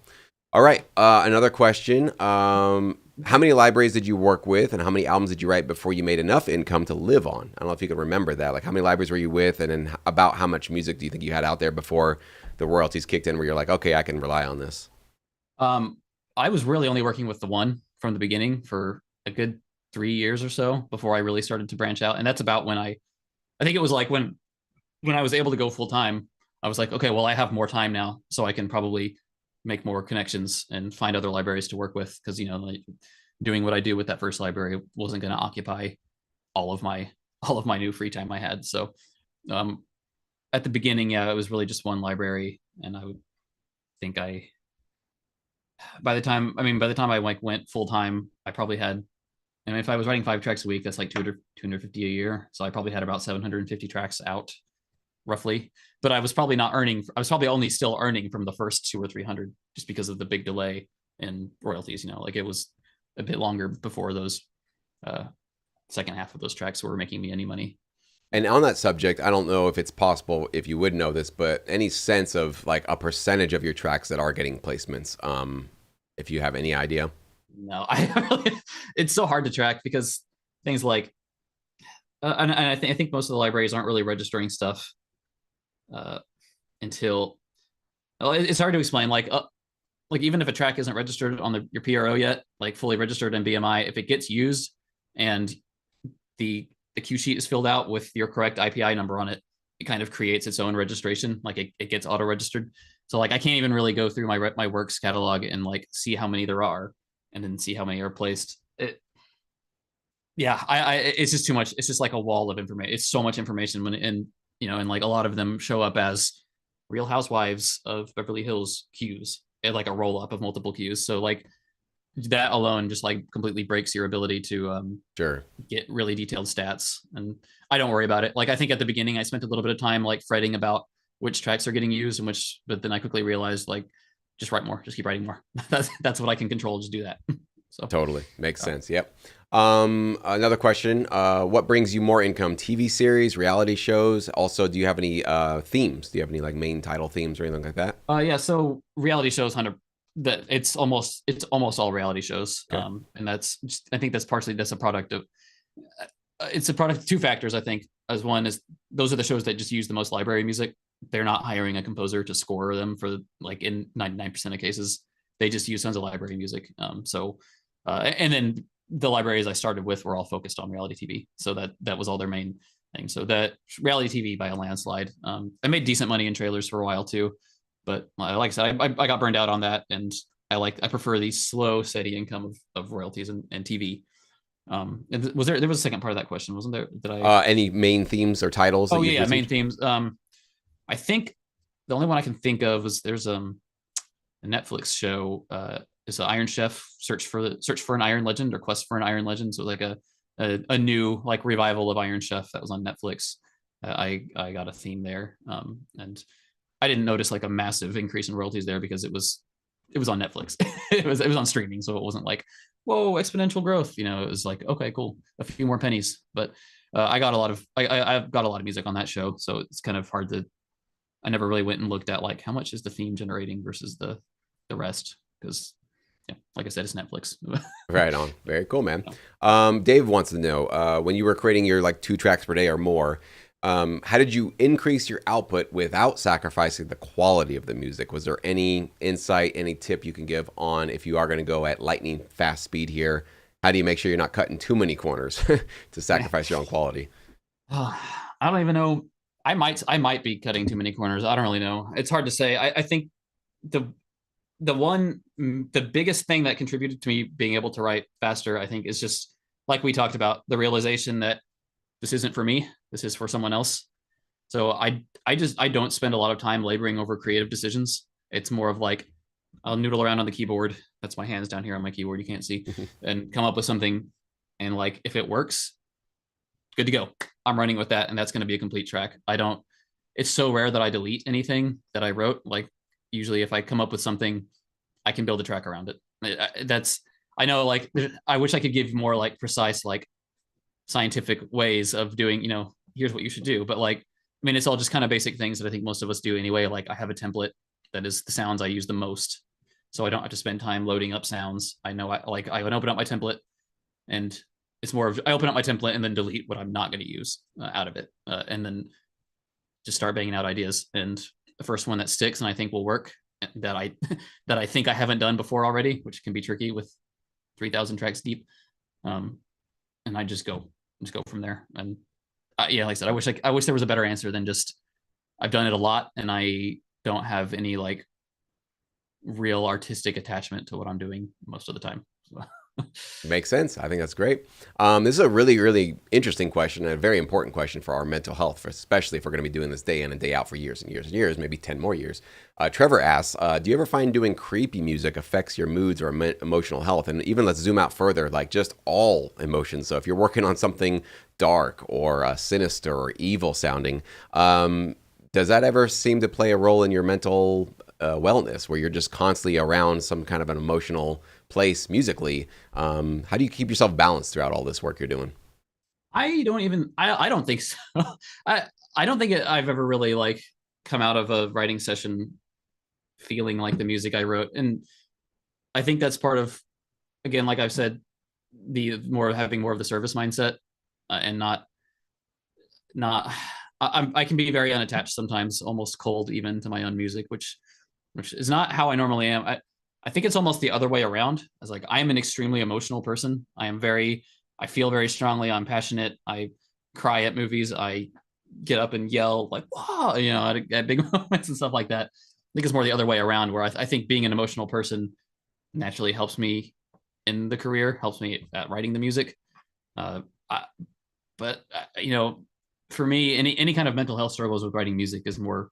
all right. Another question. How many libraries did you work with and how many albums did you write before you made enough income to live on? I don't know if you can remember that. Like how many libraries were you with and then about how much music do you think you had out there before the royalties kicked in where you're like, okay, I can rely on this? Um, I was really only working with the one from the beginning for a good 3 years or so before I really started to branch out. And that's about when I think it was like when I was able to go full time, I was like, okay, well, I have more time now, so I can probably make more connections and find other libraries to work with. Because like doing what I do with that first library wasn't going to occupy all of my all of my new free time I had. So um, at the beginning, yeah, it was really just one library, and I would think by the time I like went full time, I probably had. I mean, if I was writing 5 tracks a week, that's like 250 a year. So I probably had about 750 tracks out roughly. But I was probably not earning. I was probably only still earning from the first 2 or 300 just because of the big delay in royalties. Like it was a bit longer before those uh, second half of those tracks were making me any money. And on that subject, I don't know if it's possible if you would know this, but any sense of like a percentage of your tracks that are getting placements, if you have any idea. No, it's so hard to track because things like and I think most of the libraries aren't really registering stuff uh, until well, it's hard to explain. Like even if a track isn't registered on your PRO yet, like fully registered in BMI, if it gets used and the Q sheet is filled out with your correct IPI number on it, it kind of creates its own registration. Like it gets auto registered. So like I can't even really go through my works catalog and like see how many there are, and then see how many are placed. yeah, it's just too much. It's just like a wall of information. It's so much information and like a lot of them show up as Real Housewives of Beverly Hills cues, and like a roll up of multiple cues. So like that alone just like completely breaks your ability to Sure. get really detailed stats. And I don't worry about it. Like I think at the beginning I spent a little bit of time like fretting about which tracks are getting used and which, but then I quickly realized like just write more, just keep writing more. That's what I can control. Just do that. So Totally. Makes sense. Yep. Another question. What brings you more income? TV series, reality shows? Also, do you have any themes? Do you have any like main title themes or anything like that? yeah, so reality shows 100 that it's almost all reality shows. Okay. And that's just, I think that's a product of it's a product of two factors. I think as one is those are the shows that just use the most library music. They're not hiring a composer to score them for like in 99% of cases. They just use tons of library music. And then the libraries I started with were all focused on reality TV. So that was all their main thing. So that reality TV by a landslide. I made decent money in trailers for a while too, but like I said, I got burned out on that, and I prefer the slow, steady income of royalties and TV. And there was a second part of that question, wasn't there? Did I? Any main themes or titles that Oh you've yeah, main received? themes. I think the only one I can think of is there's a Netflix show. It's an Iron Chef search for an Iron Legend or Quest for an Iron Legend. So like a new like revival of Iron Chef that was on Netflix. I got a theme there, and I didn't notice like a massive increase in royalties there because it was on Netflix. it was on streaming, so it wasn't like whoa exponential growth. It was like okay cool, a few more pennies. But I got a lot of I've got a lot of music on that show, so it's kind of hard to. I never really went and looked at like how much is the theme generating versus the rest because yeah, like I said, it's Netflix. Right on. Very cool, man. So, Dave wants to know when you were creating your like 2 tracks per day or more, how did you increase your output without sacrificing the quality of the music? Was there any insight, any tip you can give on if you are going to go at lightning fast speed here? How do you make sure you're not cutting too many corners to sacrifice your own quality? I don't even know. I might be cutting too many corners. I don't really know. It's hard to say. I think the the biggest thing that contributed to me being able to write faster, I think, is just like we talked about the realization that this isn't for me. This is for someone else. So I don't spend a lot of time laboring over creative decisions. It's more of like I'll noodle around on the keyboard. That's my hands down here on my keyboard. You can't see, and come up with something. And like if it works, good to go. I'm running with that, and that's going to be a complete track. I don't. It's so rare that I delete anything that I wrote. Like usually, if I come up with something, I can build a track around it. That's I know. Like I wish I could give more like precise like scientific ways of doing. Here's what you should do. But like, I mean, it's all just kind of basic things that I think most of us do anyway. Like I have a template that is the sounds I use the most, so I don't have to spend time loading up sounds. I know I would open up my template and it's more of I open up my template and then delete what I'm not going to use out of it, and then just start banging out ideas. And the first one that sticks and I think will work that I that I think I haven't done before already, which can be tricky with 3,000 tracks deep. Um, and I just go from there. And yeah, like I said, I wish there was a better answer than just I've done it a lot and I don't have any like real artistic attachment to what I'm doing most of the time. So. Makes sense. I think that's great. This is a really, really interesting question and a very important question for our mental health, especially if we're going to be doing this day in and day out for years and years and years, maybe 10 more years. Trevor asks, do you ever find doing creepy music affects your moods or emotional health? And even let's zoom out further, like just all emotions. So if you're working on something dark or sinister or evil sounding, does that ever seem to play a role in your mental wellness where you're just constantly around some kind of an emotional place musically? How do you keep yourself balanced throughout all this work you're doing? I don't think so. I don't think I've ever really like come out of a writing session feeling like the music I wrote. And I think that's part of, again, like I've said, the more having more of the service mindset, and not I can be very unattached sometimes, almost cold even to my own music, which is not how I normally am. I think it's almost the other way around. As like I am an extremely emotional person. I feel very strongly. I'm passionate. I cry at movies. I get up and yell like wow, at big moments and stuff like that. I think it's more the other way around, where I think being an emotional person naturally helps me in the career, helps me at writing the music. Uh, I, but for me, any kind of mental health struggles with writing music is more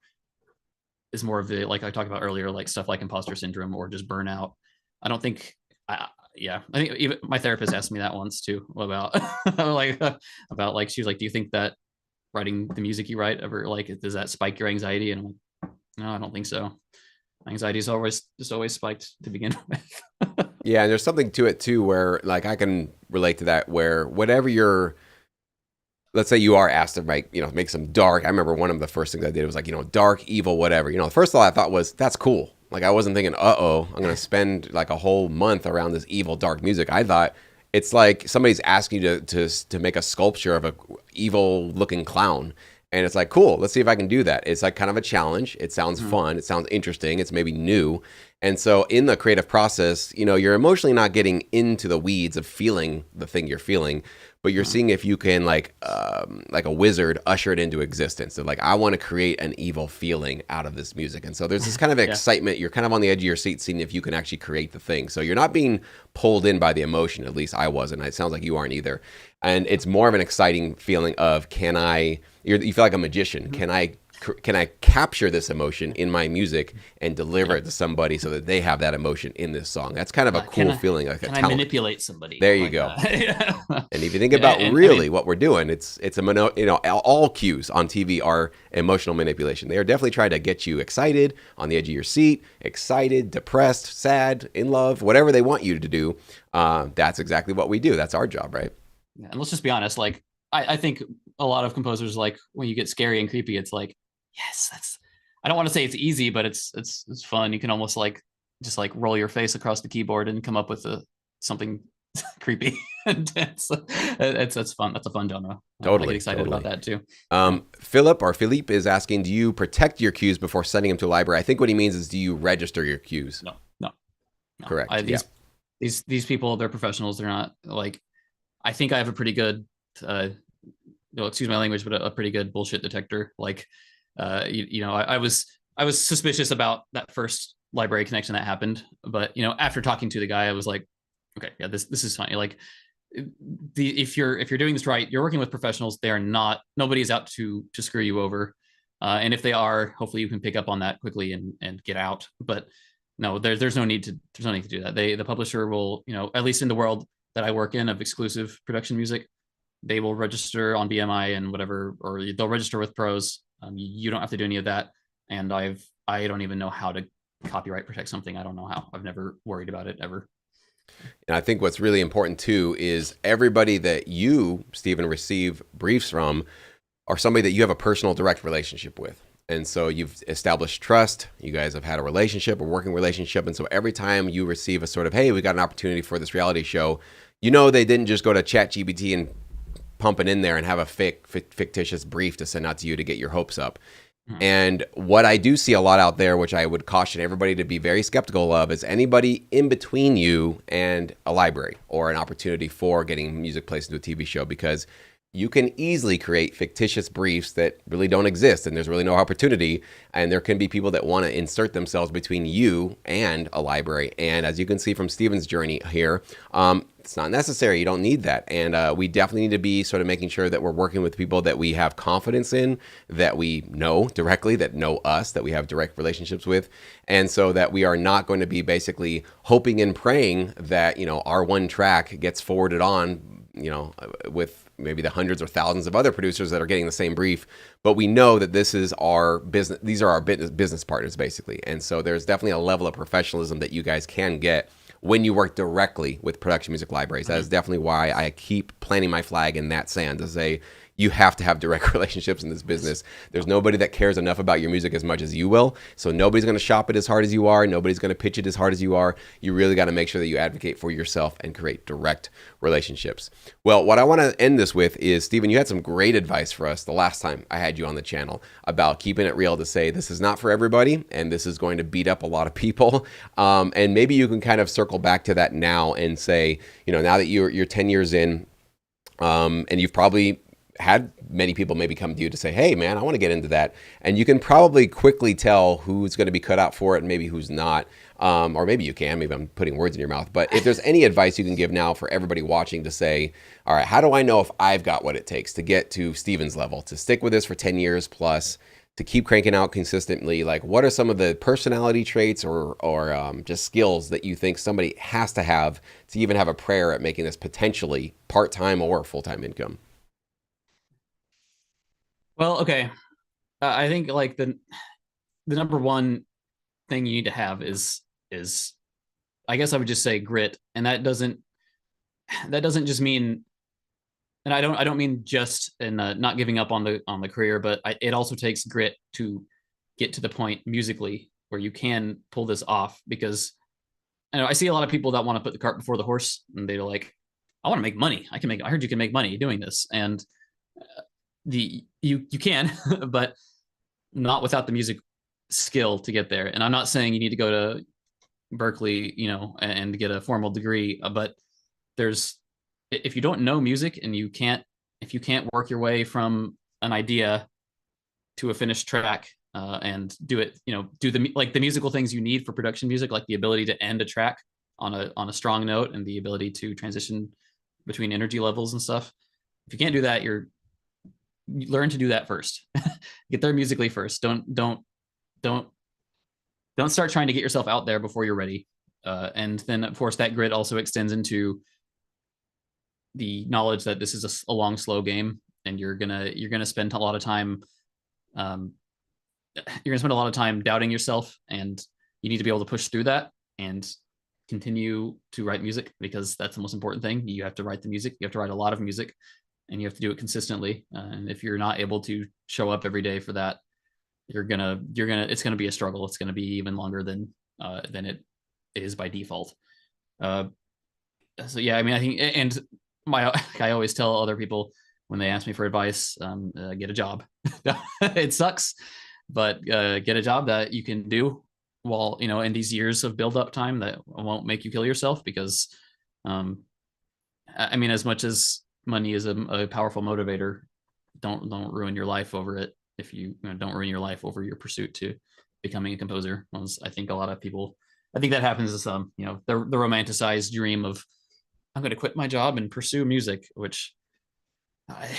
of the, like I talked about earlier, like stuff like imposter syndrome or just burnout. I don't think I yeah, I think even my therapist asked me that once too about like about like she was like, do you think that writing the music you write ever, like, does that spike your anxiety? And I'm like, no, I don't think so. Anxiety is always spiked to begin with. Yeah, and there's something to it too where like I can relate to that where whatever you're, let's say you are asked to write, make some dark. I remember one of the first things I did was like, dark, evil, whatever. The first thought I thought was that's cool. Like I wasn't thinking, I'm gonna spend like a whole month around this evil, dark music. I thought it's like somebody's asking you to make a sculpture of a evil looking clown. And it's like, cool, let's see if I can do that. It's like kind of a challenge. It sounds fun. It sounds interesting. It's maybe new. And so in the creative process, you're emotionally not getting into the weeds of feeling the thing you're feeling, but you're seeing if you can like a wizard usher it into existence. So like, I want to create an evil feeling out of this music. And so there's this kind of excitement. You're kind of on the edge of your seat seeing if you can actually create the thing. So you're not being pulled in by the emotion. At least I wasn't. It sounds like you aren't either. And it's more of an exciting feeling of, you feel like a magician. Can I capture this emotion in my music and deliver it to somebody so that they have that emotion in this song? That's kind of a cool feeling. Like can I manipulate somebody? There you go. And if you think about what we're doing, it's all cues on TV are emotional manipulation. They are definitely trying to get you excited, on the edge of your seat, excited, depressed, sad, in love, whatever they want you to do. That's exactly what we do. That's our job, right? Yeah, and let's just be honest. Like I think a lot of composers, like when you get scary and creepy, it's like, yes, that's. I don't want to say it's easy, but it's fun. You can almost like just like roll your face across the keyboard and come up with something creepy. And that's fun. That's a fun genre. Totally, I get excited about that too. Philippe is asking, do you protect your cues before sending them to a library? I think what he means is, do you register your cues? No. Correct. These people, they're professionals. They're not like. I think I have a pretty good. Excuse my language, but a pretty good bullshit detector. Like, I was suspicious about that first library connection that happened, but after talking to the guy, I was like, okay, yeah, this is fine. Like, if you're doing this right, you're working with professionals. They are not. Nobody's out to screw you over, and if they are, hopefully you can pick up on that quickly and get out. But no, there's no need to do that. The publisher will, at least in the world that I work in of exclusive production music, they will register on BMI and whatever, or they'll register with pros. You don't have to do any of that. And I don't even know how to copyright protect something. I don't know how. I've never worried about it ever. And I think what's really important too is everybody that you, Stephen, receive briefs from are somebody that you have a personal direct relationship with. And so you've established trust. You guys have had a relationship, a working relationship. And so every time you receive a sort of, hey, we got an opportunity for this reality show, they didn't just go to ChatGPT and pump it in there and have a fictitious brief to send out to you to get your hopes up. And what I do see a lot out there, which I would caution everybody to be very skeptical of, is anybody in between you and a library or an opportunity for getting music placed into a TV show, because you can easily create fictitious briefs that really don't exist and there's really no opportunity. And there can be people that want to insert themselves between you and a library. And as you can see from Stephen's journey here, it's not necessary. You don't need that. And we definitely need to be sort of making sure that we're working with people that we have confidence in, that we know directly, that know us, that we have direct relationships with. And so that we are not going to be basically hoping and praying that, our one track gets forwarded on, with maybe the hundreds or thousands of other producers that are getting the same brief, but we know that this is our business. These are our business partners, basically. And so there's definitely a level of professionalism that you guys can get when you work directly with production music libraries. That is definitely why I keep planting my flag in that sand to say, you have to have direct relationships in this business. There's nobody that cares enough about your music as much as you will. So nobody's going to shop it as hard as you are. Nobody's going to pitch it as hard as you are. You really got to make sure that you advocate for yourself and create direct relationships. Well, what I want to end this with is, Stephen, you had some great advice for us the last time I had you on the channel about keeping it real, to say this is not for everybody and this is going to beat up a lot of people. And maybe you can kind of circle back to that now and say, now that you're 10 years in, and you've probably had many people maybe come to you to say, hey man, I want to get into that. And you can probably quickly tell who's going to be cut out for it and maybe who's not. or maybe you can, maybe I'm putting words in your mouth, but if there's any advice you can give now for everybody watching to say, all right, how do I know if I've got what it takes to get to Steven's level, to stick with this for 10 years plus, to keep cranking out consistently? Like, what are some of the personality traits or just skills that you think somebody has to have to even have a prayer at making this potentially part-time or full-time income? Well, okay. I think like the number one thing you need to have is I guess I would just say grit, and that doesn't just mean, and I don't mean just in not giving up on the career, but it also takes grit to get to the point musically where you can pull this off. Because I see a lot of people that want to put the cart before the horse, and they're like, I want to make money. I heard you can make money doing this, and you can, but not without the music skill to get there. And I'm not saying you need to go to Berkeley, and get a formal degree, but there's if you don't know music and if you can't work your way from an idea to a finished track, and do it, do the musical things you need for production music, like the ability to end a track on a strong note and the ability to transition between energy levels and stuff. If you can't do that, you learn to do that first. Get there musically first. Don't don't start trying to get yourself out there before you're ready. And then of course that grit also extends into the knowledge that this is a long, slow game, and you're gonna spend a lot of time. Um, you're gonna spend a lot of time doubting yourself, and you need to be able to push through that and continue to write music, because that's the most important thing. You have to write the music. You have to write a lot of music, and you have to do it consistently. And if you're not able to show up every day for that, it's gonna be a struggle. It's gonna be even longer than it is by default. Uh, so yeah, I mean, I think, and I always tell other people when they ask me for advice, get a job. It sucks, but get a job that you can do while, in these years of build up time that won't make you kill yourself. Because um, I mean, as much as money is a powerful motivator, don't ruin your life over it. If don't ruin your life over your pursuit to becoming a composer. I think a lot of people, I think that happens to some, the romanticized dream of, I'm going to quit my job and pursue music, which I,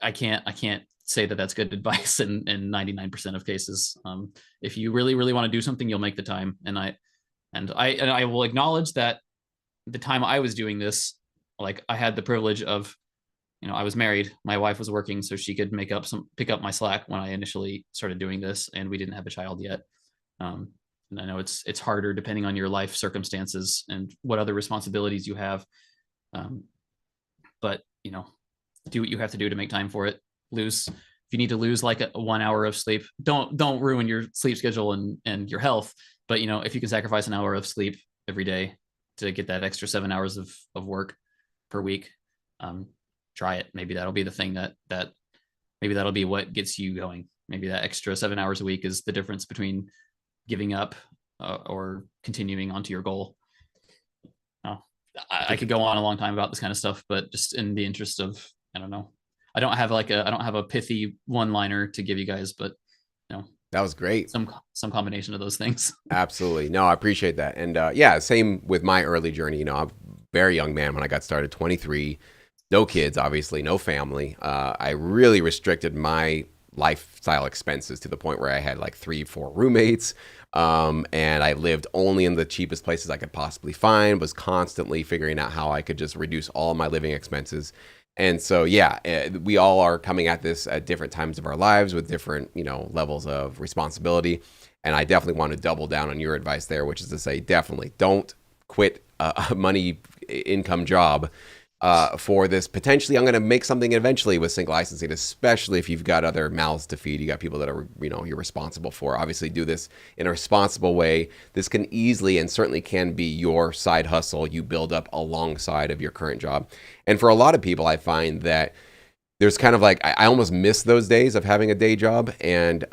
I can't say that that's good advice in 99% of cases. If you really, really want to do something, you'll make the time. And I will acknowledge that the time I was doing this, like, I had the privilege of, I was married. My wife was working, so she could pick up my slack when I initially started doing this, and we didn't have a child yet. And I know it's harder depending on your life circumstances and what other responsibilities you have. But do what you have to do to make time for it. If you need to lose like a 1 hour of sleep, don't ruin your sleep schedule and your health. But if you can sacrifice an hour of sleep every day to get that extra 7 hours of work per week, try it. Maybe that'll be the thing that maybe that'll be what gets you going. Maybe that extra 7 hours a week is the difference between giving up or continuing onto your goal. uh, I could go on a long time about this kind of stuff, but just in the interest of, I don't know, I don't have a pithy one liner to give you guys, but That was great. some combination of those things. Absolutely. No, I appreciate that. And yeah, same with my early journey. I'm a very young man when I got started, 23, no kids, obviously, no family. I really restricted my lifestyle expenses to the point where I had like 3, 4 roommates. And I lived only in the cheapest places I could possibly find, was constantly figuring out how I could just reduce all my living expenses. And so, yeah, we all are coming at this at different times of our lives with different, levels of responsibility. And I definitely want to double down on your advice there, which is to say, definitely don't quit a money income job for this. Potentially, I'm going to make something eventually with sync licensing, especially if you've got other mouths to feed. You got people that are, you're responsible for. Obviously, do this in a responsible way. This can easily and certainly can be your side hustle you build up alongside of your current job. And for a lot of people, I find that there's kind of like, I almost miss those days of having a day job and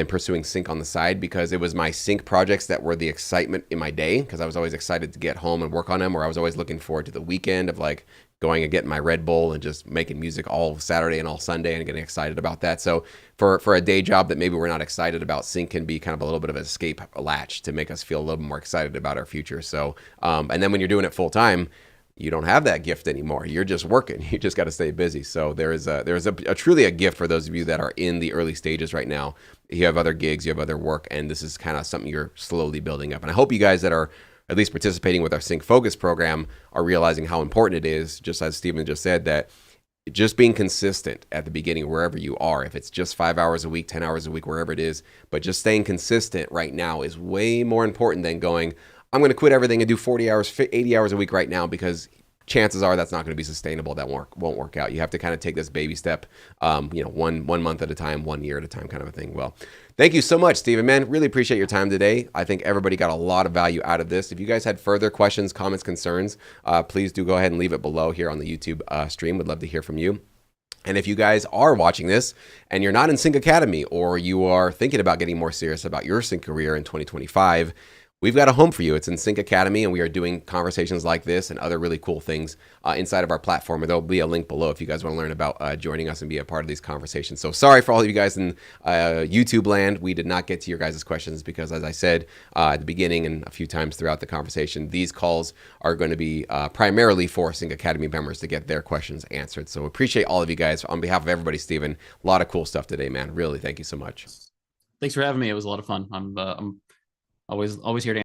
pursuing sync on the side, because it was my sync projects that were the excitement in my day, because I was always excited to get home and work on them, or I was always looking forward to the weekend of like going and getting my Red Bull and just making music all Saturday and all Sunday and getting excited about that. So for a day job that maybe we're not excited about, sync can be kind of a little bit of an escape latch to make us feel a little more excited about our future. So and then when you're doing it full time, you don't have that gift anymore. You're just working. You just got to stay busy. So there's a truly a gift for those of you that are in the early stages right now. You have other gigs, you have other work, and this is kind of something you're slowly building up. And I hope you guys that are at least participating with our Sync Focus program are realizing how important it is, just as Stephen just said, that just being consistent at the beginning, wherever you are, if it's just 5 hours a week, 10 hours a week, wherever it is, but just staying consistent right now is way more important than going, I'm going to quit everything and do 40 hours, 80 hours a week right now, because chances are that's not going to be sustainable. That won't work out. You have to kind of take this baby step, one month at a time, 1 year at a time kind of a thing. Well, thank you so much, Stephen, man. Really appreciate your time today. I think everybody got a lot of value out of this. If you guys had further questions, comments, concerns, please do go ahead and leave it below here on the YouTube stream. Would love to hear from you. And if you guys are watching this and you're not in Sync Academy, or you are thinking about getting more serious about your Sync career in 2025, we've got a home for you. It's in Sync Academy, and we are doing conversations like this and other really cool things inside of our platform. And there'll be a link below if you guys want to learn about joining us and be a part of these conversations. So sorry for all of you guys in YouTube land. We did not get to your guys' questions because, as I said at the beginning and a few times throughout the conversation, these calls are going to be primarily for Sync Academy members to get their questions answered. So appreciate all of you guys. On behalf of everybody, Stephen, a lot of cool stuff today, man. Really, thank you so much. Thanks for having me. It was a lot of fun. I'm always here to